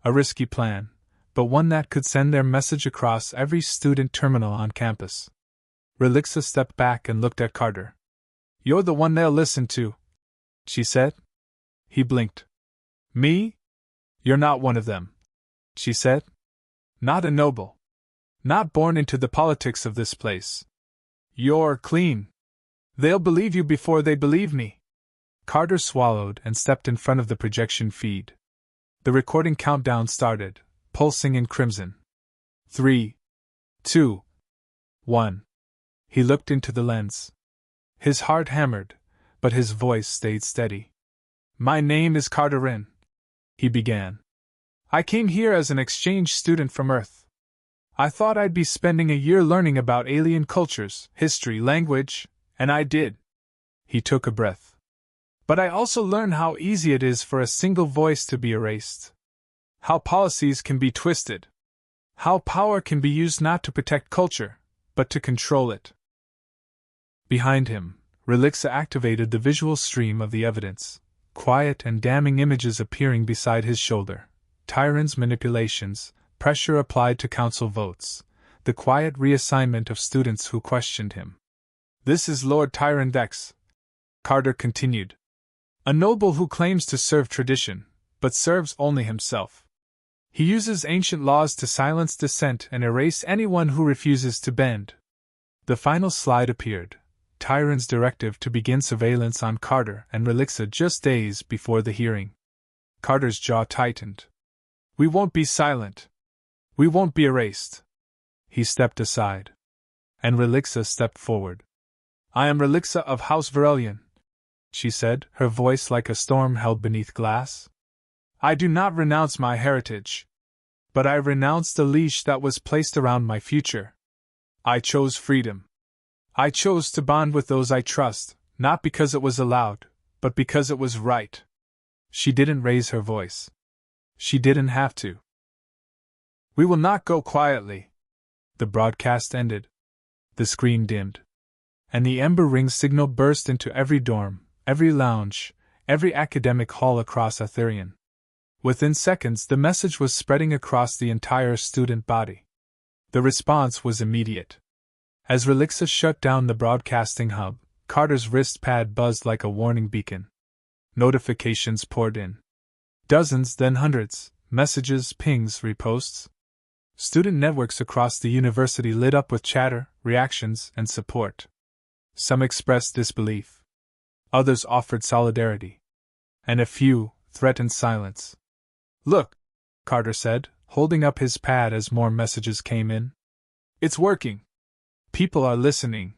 A risky plan, but one that could send their message across every student terminal on campus. Relixa stepped back and looked at Carter. "You're the one they'll listen to," she said. He blinked. "Me? You're not one of them," she said. "Not a noble. Not born into the politics of this place. You're clean. They'll believe you before they believe me." Carter swallowed and stepped in front of the projection feed. The recording countdown started, pulsing in crimson. 3, 2, 1. He looked into the lens. His heart hammered, but his voice stayed steady. "My name is Carter Wren," he began. "I came here as an exchange student from Earth. I thought I'd be spending a year learning about alien cultures, history, language, and I did." He took a breath. "But I also learned how easy it is for a single voice to be erased. How policies can be twisted. How power can be used not to protect culture, but to control it." Behind him, Relixa activated the visual stream of the evidence, quiet and damning images appearing beside his shoulder. Tyron's manipulations, pressure applied to council votes, the quiet reassignment of students who questioned him. "This is Lord Tyron Vex," Carter continued. "A noble who claims to serve tradition, but serves only himself. He uses ancient laws to silence dissent and erase anyone who refuses to bend." The final slide appeared, Tyron's directive to begin surveillance on Carter and Relixa just days before the hearing. Carter's jaw tightened. "We won't be silent. We won't be erased." He stepped aside. And Relixa stepped forward. "I am Relixa of House Verelion," she said, her voice like a storm held beneath glass. "I do not renounce my heritage. But I renounce the leash that was placed around my future. I chose freedom. I chose to bond with those I trust, not because it was allowed, but because it was right." She didn't raise her voice. She didn't have to. "We will not go quietly." The broadcast ended. The screen dimmed. And the Ember Ring signal burst into every dorm, every lounge, every academic hall across Aetherion. Within seconds, the message was spreading across the entire student body. The response was immediate. As Relixa shut down the broadcasting hub, Carter's wrist pad buzzed like a warning beacon. Notifications poured in. Dozens, then hundreds, messages, pings, reposts. Student networks across the university lit up with chatter, reactions, and support. Some expressed disbelief. Others offered solidarity. And a few threatened silence. "Look," Carter said, holding up his pad as more messages came in. "It's working. People are listening."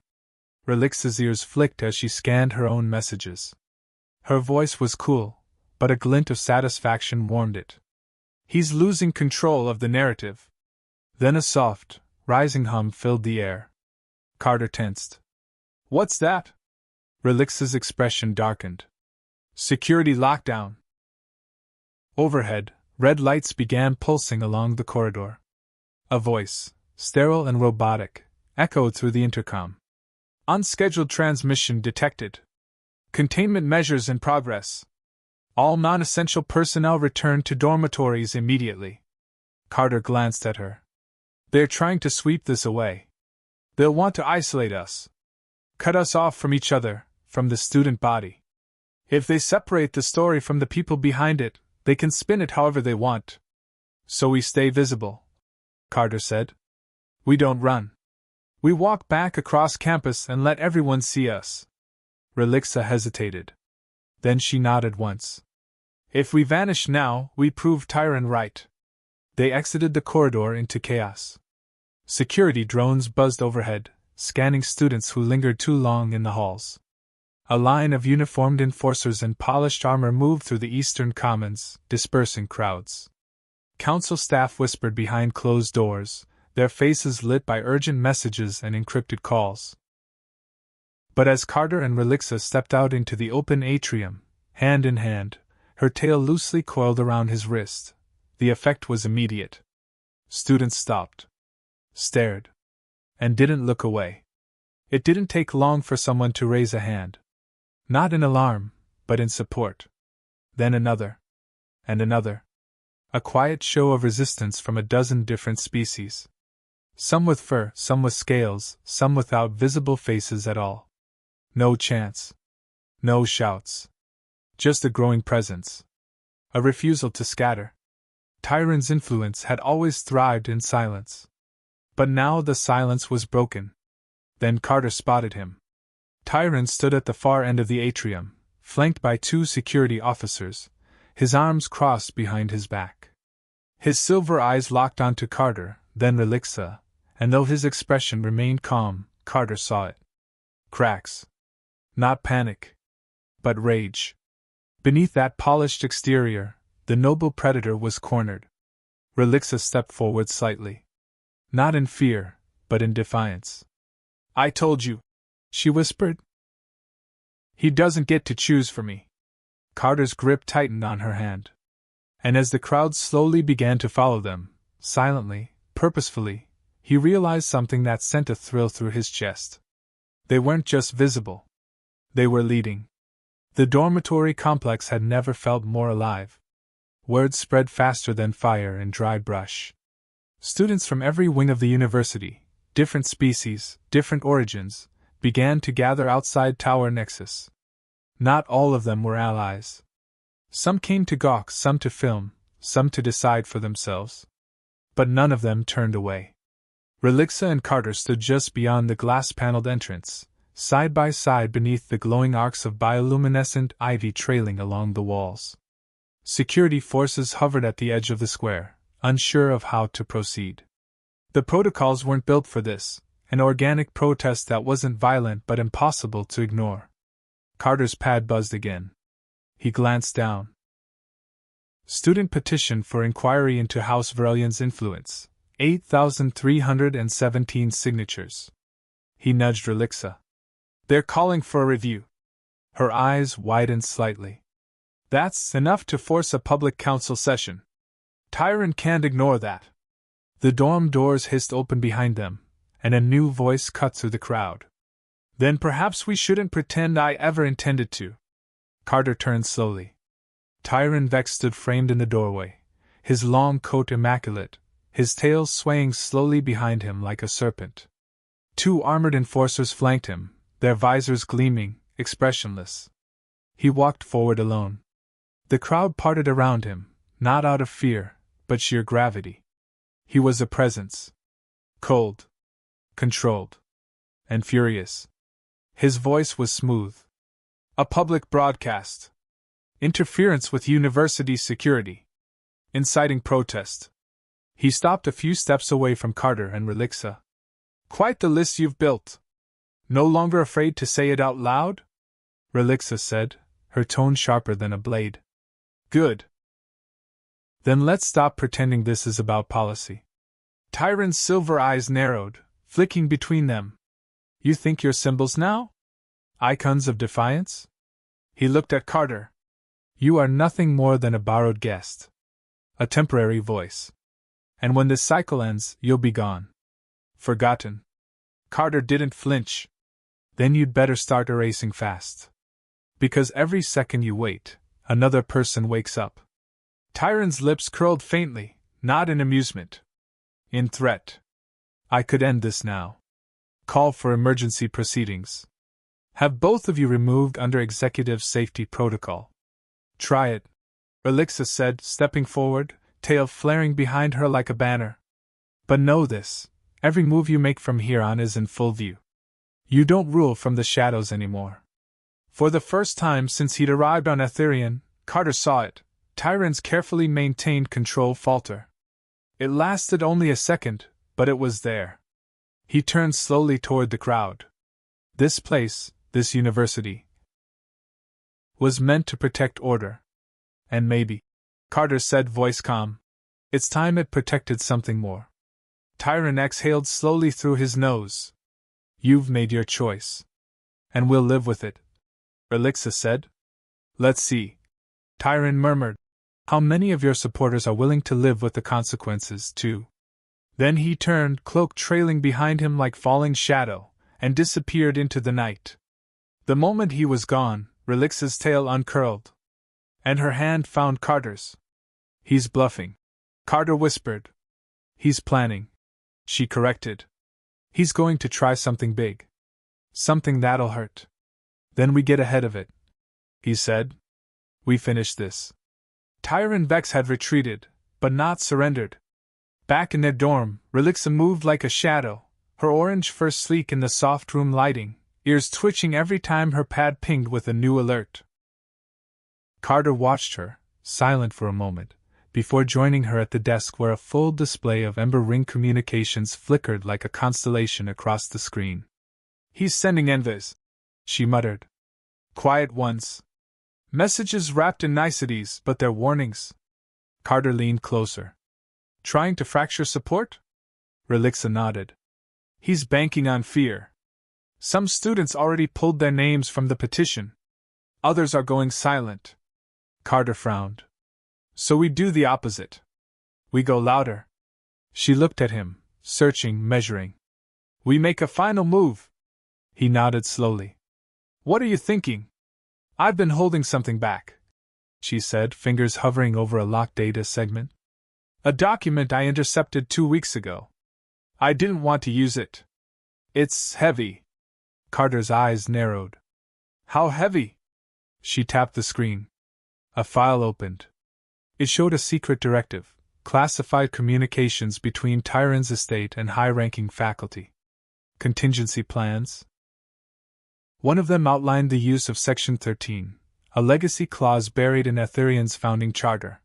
Relixa's ears flicked as she scanned her own messages. Her voice was cool, but a glint of satisfaction warmed it. "He's losing control of the narrative." Then a soft, rising hum filled the air. Carter tensed. "What's that?" Relixa's expression darkened. "Security lockdown." Overhead, red lights began pulsing along the corridor. A voice, sterile and robotic, echoed through the intercom. "Unscheduled transmission detected. Containment measures in progress. All non-essential personnel return to dormitories immediately." Carter glanced at her. "They're trying to sweep this away. They'll want to isolate us. Cut us off from each other, from the student body. If they separate the story from the people behind it, they can spin it however they want. So we stay visible," Carter said. "We don't run. We walk back across campus and let everyone see us." Relixa hesitated. Then she nodded once. "If we vanish now, we prove Tyron right." They exited the corridor into chaos. Security drones buzzed overhead, scanning students who lingered too long in the halls. A line of uniformed enforcers in polished armor moved through the eastern commons, dispersing crowds. Council staff whispered behind closed doors, their faces lit by urgent messages and encrypted calls. But as Carter and Relixa stepped out into the open atrium, hand in hand, her tail loosely coiled around his wrist, the effect was immediate. Students stopped, stared, and didn't look away. It didn't take long for someone to raise a hand. Not in alarm, but in support. Then another. And another. A quiet show of resistance from a dozen different species. Some with fur, some with scales, some without visible faces at all. No chants. No shouts. Just a growing presence. A refusal to scatter. Tyron's influence had always thrived in silence. But now the silence was broken. Then Carter spotted him. Tyron stood at the far end of the atrium, flanked by two security officers, his arms crossed behind his back. His silver eyes locked onto Carter, then Relixa, and though his expression remained calm, Carter saw it. Cracks. Not panic. But rage. Beneath that polished exterior, the noble predator was cornered. Relixa stepped forward slightly. Not in fear, but in defiance. "I told you," she whispered. "He doesn't get to choose for me." Carter's grip tightened on her hand. And as the crowd slowly began to follow them, silently, purposefully, he realized something that sent a thrill through his chest. They weren't just visible. They were leading. The dormitory complex had never felt more alive. Word spread faster than fire in dry brush. Students from every wing of the university, different species, different origins, began to gather outside Tower Nexus. Not all of them were allies. Some came to gawk, some to film, some to decide for themselves. But none of them turned away. Relixa and Carter stood just beyond the glass-paneled entrance, side by side beneath the glowing arcs of bioluminescent ivy trailing along the walls. Security forces hovered at the edge of the square, unsure of how to proceed. The protocols weren't built for this, an organic protest that wasn't violent but impossible to ignore. Carter's pad buzzed again. He glanced down. Student petition for inquiry into House Verelian's influence. 8,317 signatures. He nudged Relixa. "They're calling for a review." Her eyes widened slightly. "That's enough to force a public council session. Tyron can't ignore that." The dorm doors hissed open behind them, and a new voice cut through the crowd. "Then perhaps we shouldn't pretend I ever intended to." Carter turned slowly. Tyron Vex stood framed in the doorway, his long coat immaculate, his tail swaying slowly behind him like a serpent. Two armored enforcers flanked him, their visors gleaming, expressionless. He walked forward alone. The crowd parted around him, not out of fear, but sheer gravity. He was a presence. Cold. Controlled. And furious. His voice was smooth. A public broadcast. Interference with university security. Inciting protest. He stopped a few steps away from Carter and Relixa. Quite the list you've built. No longer afraid to say it out loud? Relixa said, her tone sharper than a blade. Good. Then let's stop pretending this is about policy. Tyron's silver eyes narrowed, flicking between them. You think you're symbols now? Icons of defiance? He looked at Carter. You are nothing more than a borrowed guest. A temporary voice. And when this cycle ends, you'll be gone. Forgotten. Carter didn't flinch. Then you'd better start erasing fast. Because every second you wait, another person wakes up. Tyron's lips curled faintly, not in amusement. In threat. I could end this now. Call for emergency proceedings. Have both of you removed under executive safety protocol. Try it, Relixa said, stepping forward, tail flaring behind her like a banner. But know this, every move you make from here on is in full view. You don't rule from the shadows anymore. For the first time since he'd arrived on Etherian, Carter saw it, Tyron's carefully maintained control falter. It lasted only a second, but it was there. He turned slowly toward the crowd. This place, this university, was meant to protect order. And maybe, Carter said, voice calm, it's time it protected something more. Tyron exhaled slowly through his nose. You've made your choice. And we'll live with it, Relixa said. Let's see, Tyron murmured. How many of your supporters are willing to live with the consequences, too? Then he turned, cloak trailing behind him like falling shadow, and disappeared into the night. The moment he was gone, Relixa's tail uncurled. And her hand found Carter's. He's bluffing, Carter whispered. He's planning, she corrected. He's going to try something big. Something that'll hurt. Then we get ahead of it, he said. We finish this. Tyron Vex had retreated, but not surrendered. Back in their dorm, Relixa moved like a shadow, her orange fur sleek in the soft room lighting, ears twitching every time her pad pinged with a new alert. Carter watched her, silent for a moment, before joining her at the desk where a full display of Ember Ring communications flickered like a constellation across the screen. He's sending envoys, she muttered. Quiet ones. Messages wrapped in niceties, but they're warnings. Carter leaned closer. Trying to fracture support? Relixa nodded. He's banking on fear. Some students already pulled their names from the petition. Others are going silent. Carter frowned. So we do the opposite. We go louder. She looked at him, searching, measuring. We make a final move. He nodded slowly. What are you thinking? I've been holding something back, she said, fingers hovering over a locked data segment. A document I intercepted 2 weeks ago. I didn't want to use it. It's heavy. Carter's eyes narrowed. How heavy? She tapped the screen. A file opened. It showed a secret directive, classified communications between Tyron's estate and high-ranking faculty. Contingency plans. One of them outlined the use of Section 13, a legacy clause buried in Etherian's founding charter.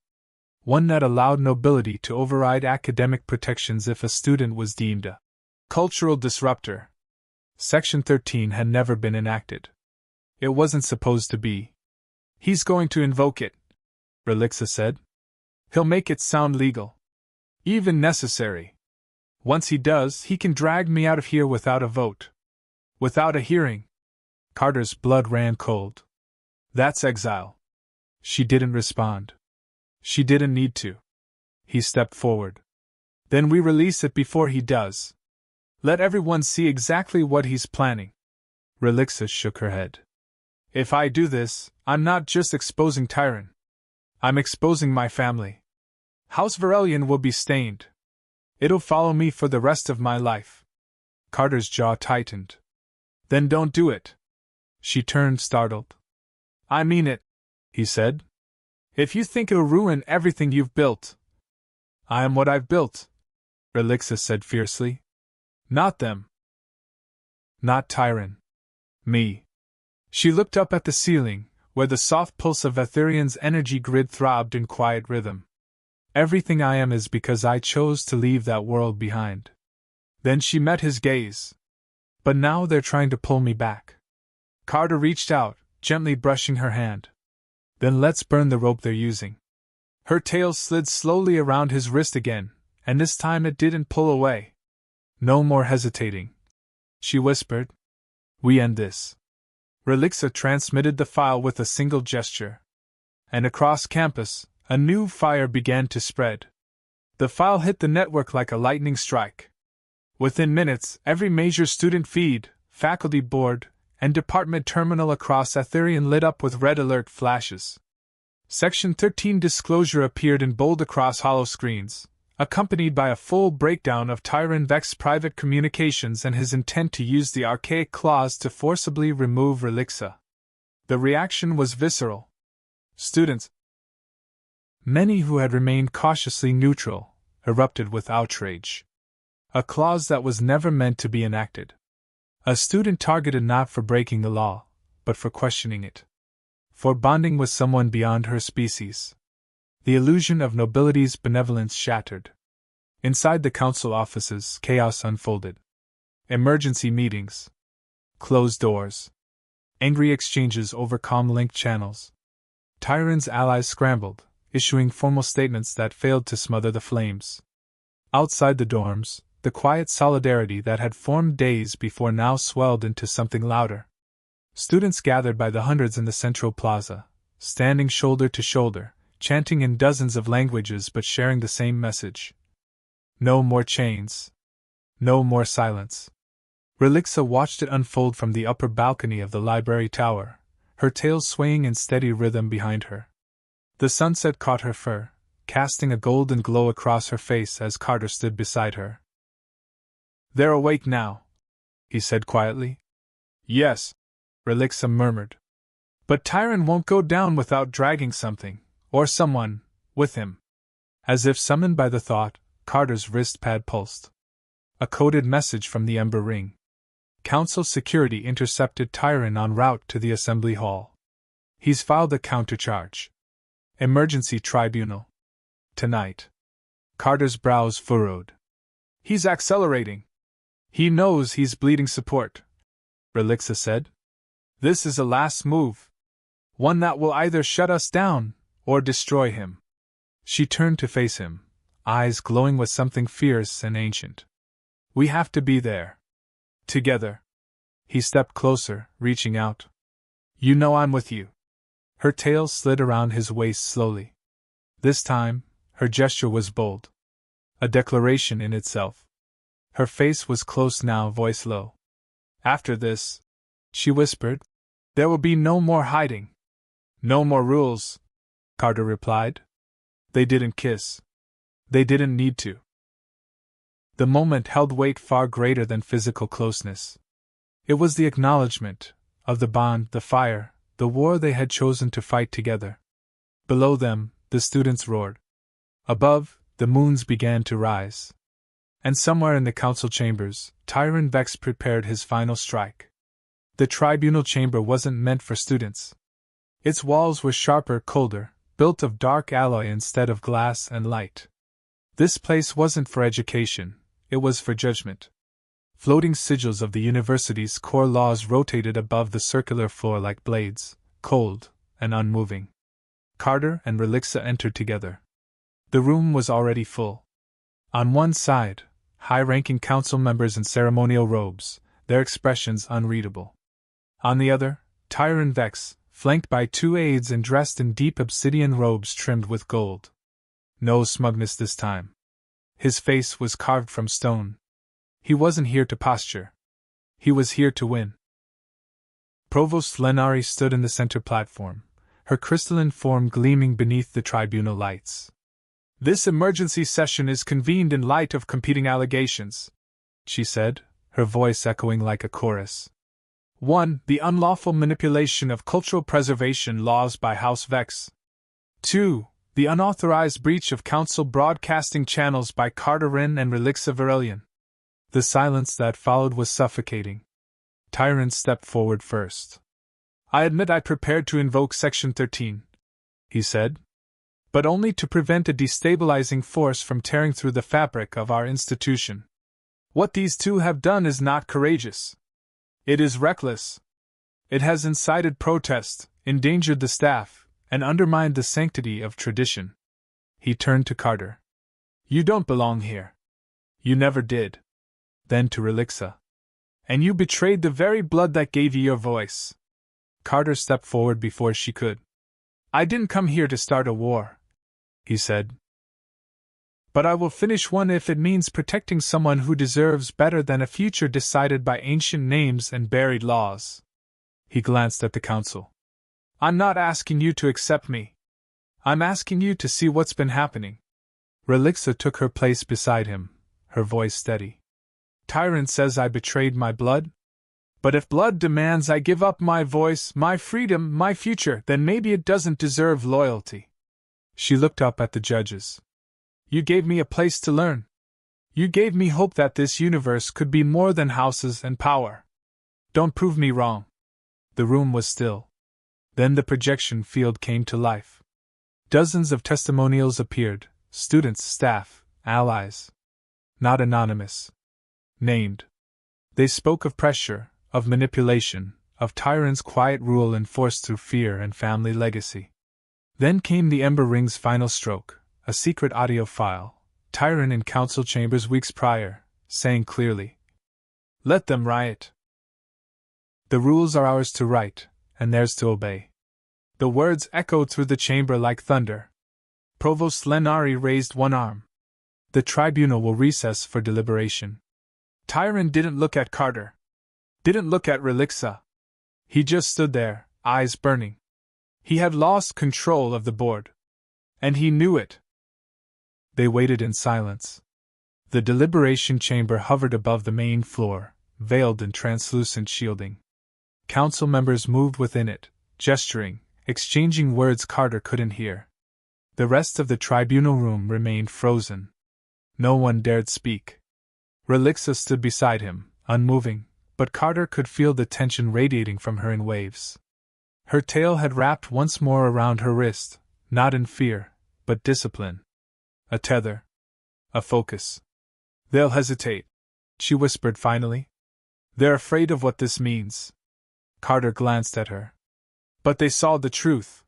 One that allowed nobility to override academic protections if a student was deemed a cultural disruptor. Section 13 had never been enacted. It wasn't supposed to be. He's going to invoke it, Relixa said. He'll make it sound legal. Even necessary. Once he does, he can drag me out of here without a vote. Without a hearing. Carter's blood ran cold. That's exile. She didn't respond. She didn't need to. He stepped forward. Then we release it before he does. Let everyone see exactly what he's planning. Relixa shook her head. If I do this, I'm not just exposing Tyron. I'm exposing my family. House Varelian will be stained. It'll follow me for the rest of my life. Carter's jaw tightened. Then don't do it. She turned startled. I mean it, he said. If you think it'll ruin everything you've built. I am what I've built, Relixa said fiercely. Not them. Not Tyron. Me. She looked up at the ceiling, where the soft pulse of Etherian's energy grid throbbed in quiet rhythm. Everything I am is because I chose to leave that world behind. Then she met his gaze. But now they're trying to pull me back. Carter reached out, gently brushing her hand. Then let's burn the rope they're using. Her tail slid slowly around his wrist again, and this time it didn't pull away. No more hesitating, she whispered. We end this. Relixa transmitted the file with a single gesture. And across campus, a new fire began to spread. The file hit the network like a lightning strike. Within minutes, every major student feed, faculty board, and department terminal across Etherian lit up with red alert flashes. Section 13 disclosure appeared in bold across hollow screens, accompanied by a full breakdown of Tyron Vex's private communications and his intent to use the archaic clause to forcibly remove Relixa. The reaction was visceral. Students, many who had remained cautiously neutral, erupted with outrage. A clause that was never meant to be enacted. A student targeted not for breaking the law, but for questioning it. For bonding with someone beyond her species. The illusion of nobility's benevolence shattered. Inside the council offices, chaos unfolded. Emergency meetings. Closed doors. Angry exchanges over comm-link channels. Tyron's allies scrambled, issuing formal statements that failed to smother the flames. Outside the dorms, the quiet solidarity that had formed days before now swelled into something louder. Students gathered by the hundreds in the central plaza, standing shoulder to shoulder, chanting in dozens of languages but sharing the same message. No more chains. No more silence. Relixa watched it unfold from the upper balcony of the library tower, her tail swaying in steady rhythm behind her. The sunset caught her fur, casting a golden glow across her face as Carter stood beside her. They're awake now, he said quietly. Yes, Relixa murmured. But Tyron won't go down without dragging something, or someone, with him. As if summoned by the thought, Carter's wrist pad pulsed. A coded message from the Ember Ring. Council security intercepted Tyron en route to the assembly hall. He's filed a countercharge. Emergency tribunal. Tonight. Carter's brows furrowed. He's accelerating. He knows he's bleeding support, Relixa said. This is a last move. One that will either shut us down, or destroy him. She turned to face him, eyes glowing with something fierce and ancient. We have to be there. Together. He stepped closer, reaching out. You know I'm with you. Her tail slid around his waist slowly. This time, her gesture was bold. A declaration in itself. Her face was close now, voice low. After this, she whispered, there will be no more hiding. No more rules, Carter replied. They didn't kiss. They didn't need to. The moment held weight far greater than physical closeness. It was the acknowledgement of the bond, the fire, the war they had chosen to fight together. Below them, the students roared. Above, the moons began to rise. And somewhere in the council chambers, Tyron Vex prepared his final strike. The tribunal chamber wasn't meant for students. Its walls were sharper, colder, built of dark alloy instead of glass and light. This place wasn't for education, it was for judgment. Floating sigils of the university's core laws rotated above the circular floor like blades, cold and unmoving. Carter and Relixa entered together. The room was already full. On one side, high-ranking council members in ceremonial robes, their expressions unreadable. On the other, Tyron Vex, flanked by two aides and dressed in deep obsidian robes trimmed with gold. No smugness this time. His face was carved from stone. He wasn't here to posture. He was here to win. Provost Lenari stood in the center platform, her crystalline form gleaming beneath the tribunal lights. This emergency session is convened in light of competing allegations, she said, her voice echoing like a chorus. 1. The unlawful manipulation of cultural preservation laws by House Vex. 2. The unauthorized breach of council broadcasting channels by Carter Wren and Relixa Verelion. The silence that followed was suffocating. Tyron stepped forward first. I admit I prepared to invoke Section 13, he said, but only to prevent a destabilizing force from tearing through the fabric of our institution. What these two have done is not courageous. It is reckless. It has incited protest, endangered the staff, and undermined the sanctity of tradition. He turned to Carter. You don't belong here. You never did. Then to Relixa. And you betrayed the very blood that gave you your voice. Carter stepped forward before she could. I didn't come here to start a war, he said. But I will finish one if it means protecting someone who deserves better than a future decided by ancient names and buried laws. He glanced at the council. I'm not asking you to accept me. I'm asking you to see what's been happening. Relixa took her place beside him, her voice steady. Tyrant says I betrayed my blood? But if blood demands I give up my voice, my freedom, my future, then maybe it doesn't deserve loyalty. She looked up at the judges. You gave me a place to learn. You gave me hope that this universe could be more than houses and power. Don't prove me wrong. The room was still. Then the projection field came to life. Dozens of testimonials appeared, students, staff, allies. Not anonymous. Named. They spoke of pressure, of manipulation, of tyrants' quiet rule enforced through fear and family legacy. Then came the Ember Ring's final stroke, a secret audio file, Tyrant in council chambers weeks prior, saying clearly, "Let them riot. The rules are ours to write, and theirs to obey." The words echoed through the chamber like thunder. Provost Lenari raised one arm. The tribunal will recess for deliberation. Tyrant didn't look at Carter. Didn't look at Relixa. He just stood there, eyes burning. He had lost control of the board. And he knew it. They waited in silence. The deliberation chamber hovered above the main floor, veiled in translucent shielding. Council members moved within it, gesturing, exchanging words Carter couldn't hear. The rest of the tribunal room remained frozen. No one dared speak. Relixa stood beside him, unmoving, but Carter could feel the tension radiating from her in waves. Her tail had wrapped once more around her wrist, not in fear, but discipline. A tether. A focus. They'll hesitate, she whispered finally. They're afraid of what this means. Carter glanced at her. But they saw the truth.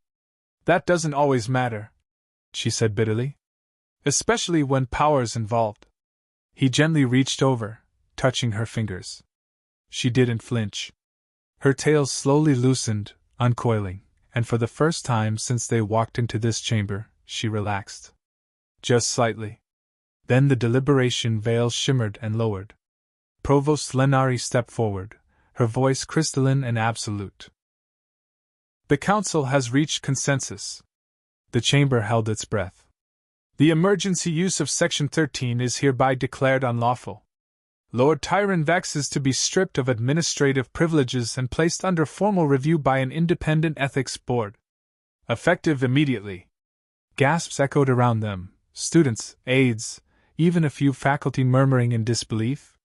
That doesn't always matter, she said bitterly. Especially when power's involved. He gently reached over, touching her fingers. She didn't flinch. Her tail slowly loosened, uncoiling, and for the first time since they walked into this chamber, she relaxed. Just slightly. Then the deliberation veil shimmered and lowered. Provost Lenari stepped forward, her voice crystalline and absolute. The council has reached consensus. The chamber held its breath. The emergency use of Section 13 is hereby declared unlawful. Lord Tyrant Vex is to be stripped of administrative privileges and placed under formal review by an independent ethics board. Effective immediately. Gasps echoed around them, students, aides, even a few faculty murmuring in disbelief.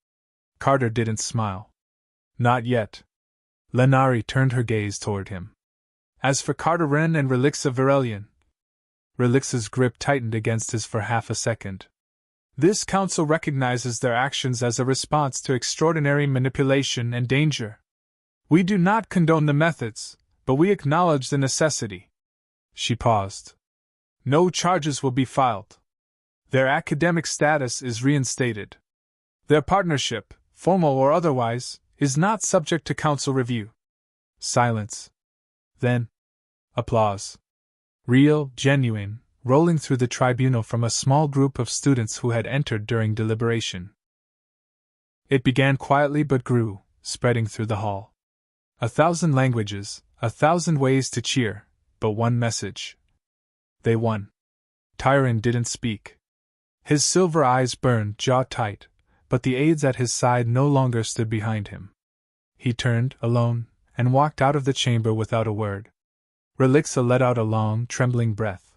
Carter didn't smile. Not yet. Lenari turned her gaze toward him. As for Carteren and Relixa Virelian, Relixa's grip tightened against his for half a second. This council recognizes their actions as a response to extraordinary manipulation and danger. We do not condone the methods, but we acknowledge the necessity. She paused. No charges will be filed. Their academic status is reinstated. Their partnership, formal or otherwise, is not subject to council review. Silence. Then, applause. Real, genuine, rolling through the tribunal from a small group of students who had entered during deliberation. It began quietly but grew, spreading through the hall. 1,000 languages, 1,000 ways to cheer, but one message. They won. Tyrant didn't speak. His silver eyes burned, jaw tight, but the aides at his side no longer stood behind him. He turned, alone, and walked out of the chamber without a word. Relixa let out a long, trembling breath.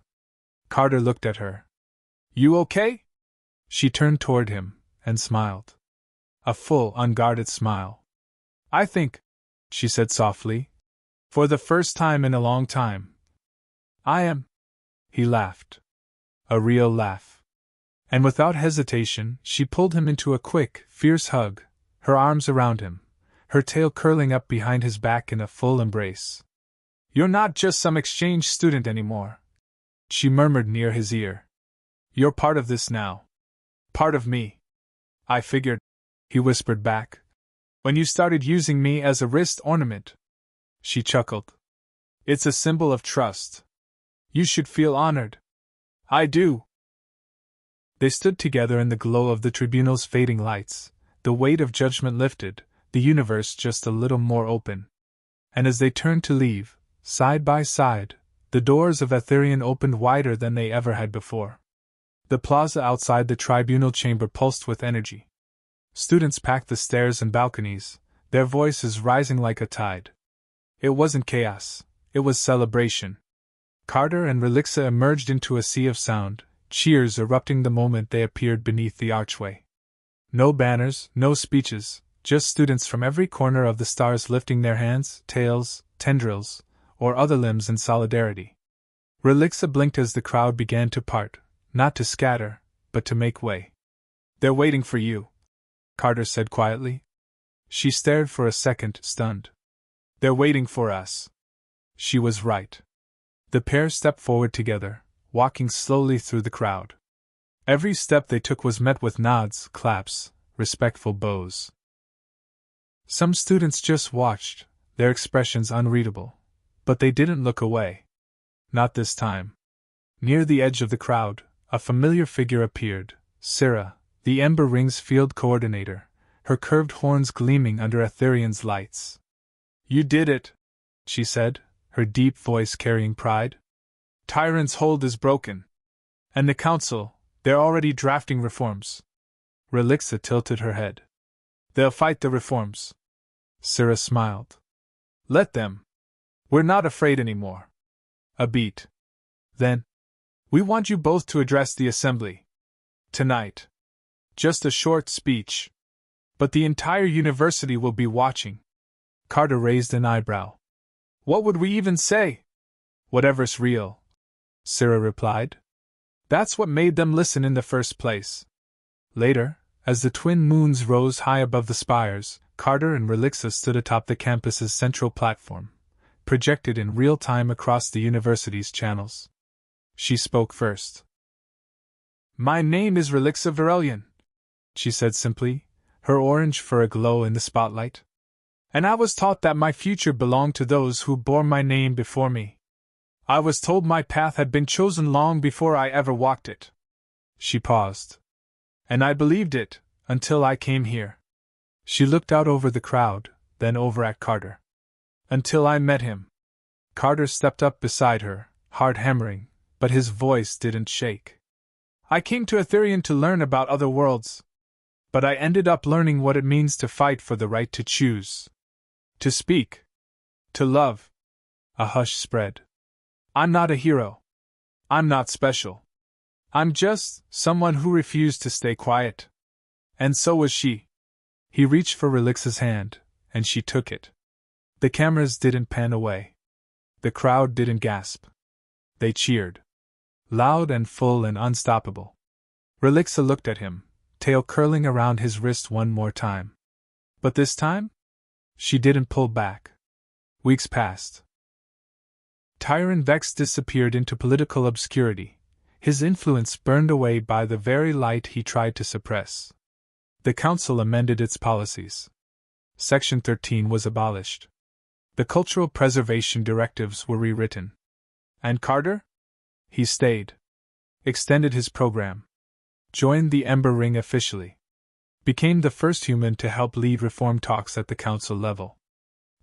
Carter looked at her. You okay? She turned toward him, and smiled. A full, unguarded smile. I think, she said softly, For the first time in a long time. I am. He laughed. A real laugh. And without hesitation, she pulled him into a quick, fierce hug, her arms around him, her tail curling up behind his back in a full embrace. You're not just some exchange student anymore, she murmured near his ear. You're part of this now. Part of me. I figured, he whispered back. When you started using me as a wrist ornament. She chuckled. It's a symbol of trust. You should feel honored. I do. They stood together in the glow of the tribunal's fading lights, the weight of judgment lifted, the universe just a little more open. And as they turned to leave, side by side, the doors of Aetherion opened wider than they ever had before. The plaza outside the tribunal chamber pulsed with energy. Students packed the stairs and balconies, their voices rising like a tide. It wasn't chaos, it was celebration. Carter and Relixa emerged into a sea of sound, cheers erupting the moment they appeared beneath the archway. No banners, no speeches, just students from every corner of the stars lifting their hands, tails, tendrils, or other limbs in solidarity. Relixa blinked as the crowd began to part, not to scatter, but to make way. They're waiting for you, Carter said quietly. She stared for a second, stunned. They're waiting for us. She was right. The pair stepped forward together, walking slowly through the crowd. Every step they took was met with nods, claps, respectful bows. Some students just watched, their expressions unreadable. But they didn't look away. Not this time. Near the edge of the crowd, a familiar figure appeared, Syrah, the Ember Ring's field coordinator, her curved horns gleaming under Aetherion's lights. You did it, she said, her deep voice carrying pride. Tyrant's hold is broken. And the council, they're already drafting reforms. Relixa tilted her head. They'll fight the reforms. Syrah smiled. Let them. We're not afraid anymore. A beat. Then. We want you both to address the assembly. Tonight. Just a short speech. But the entire university will be watching. Carter raised an eyebrow. What would we even say? Whatever's real, Syrah replied. That's what made them listen in the first place. Later, as the twin moons rose high above the spires, Carter and Relixa stood atop the campus's central platform, projected in real time across the university's channels. She spoke first. My name is Relixa Verelion, she said simply, her orange fur aglow in the spotlight. And I was taught that my future belonged to those who bore my name before me. I was told my path had been chosen long before I ever walked it. She paused. And I believed it, until I came here. She looked out over the crowd, then over at Carter. Until I met him. Carter stepped up beside her, heart hammering, but his voice didn't shake. I came to Aetherion to learn about other worlds. But I ended up learning what it means to fight for the right to choose. To speak. To love. A hush spread. I'm not a hero. I'm not special. I'm just someone who refused to stay quiet. And so was she. He reached for Relixa's hand, and she took it. The cameras didn't pan away. The crowd didn't gasp. They cheered. Loud and full and unstoppable. Relixa looked at him, tail curling around his wrist one more time. But this time? She didn't pull back. Weeks passed. Tyron Vex disappeared into political obscurity, his influence burned away by the very light he tried to suppress. The council amended its policies. Section 13 was abolished. The cultural preservation directives were rewritten. And Carter? He stayed. Extended his program. Joined the Ember Ring officially. Became the first human to help lead reform talks at the council level.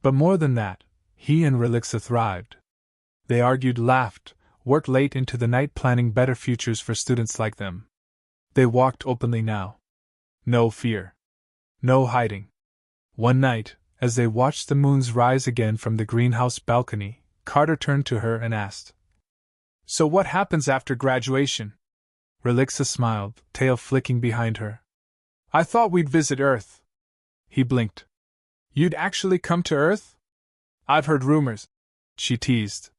But more than that, he and Relixa thrived. They argued, laughed, worked late into the night planning better futures for students like them. They walked openly now. No fear. No hiding. One night, as they watched the moons rise again from the greenhouse balcony, Carter turned to her and asked, So what happens after graduation? Relixa smiled, tail flicking behind her. I thought we'd visit Earth. He blinked. You'd actually come to Earth? I've heard rumors, she teased.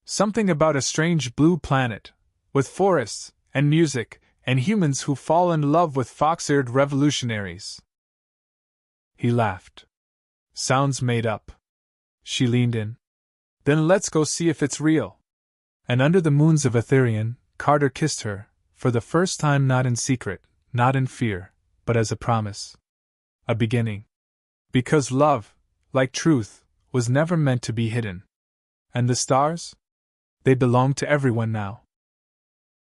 Something about a strange blue planet, with forests, and music, and humans who fall in love with fox-eared revolutionaries. He laughed. Sounds made up. She leaned in. Then let's go see if it's real. And under the moons of Aetherion, Carter kissed her, for the first time, not in secret, not in fear, but as a promise. A beginning. Because love, like truth, was never meant to be hidden. And the stars? They belonged to everyone now.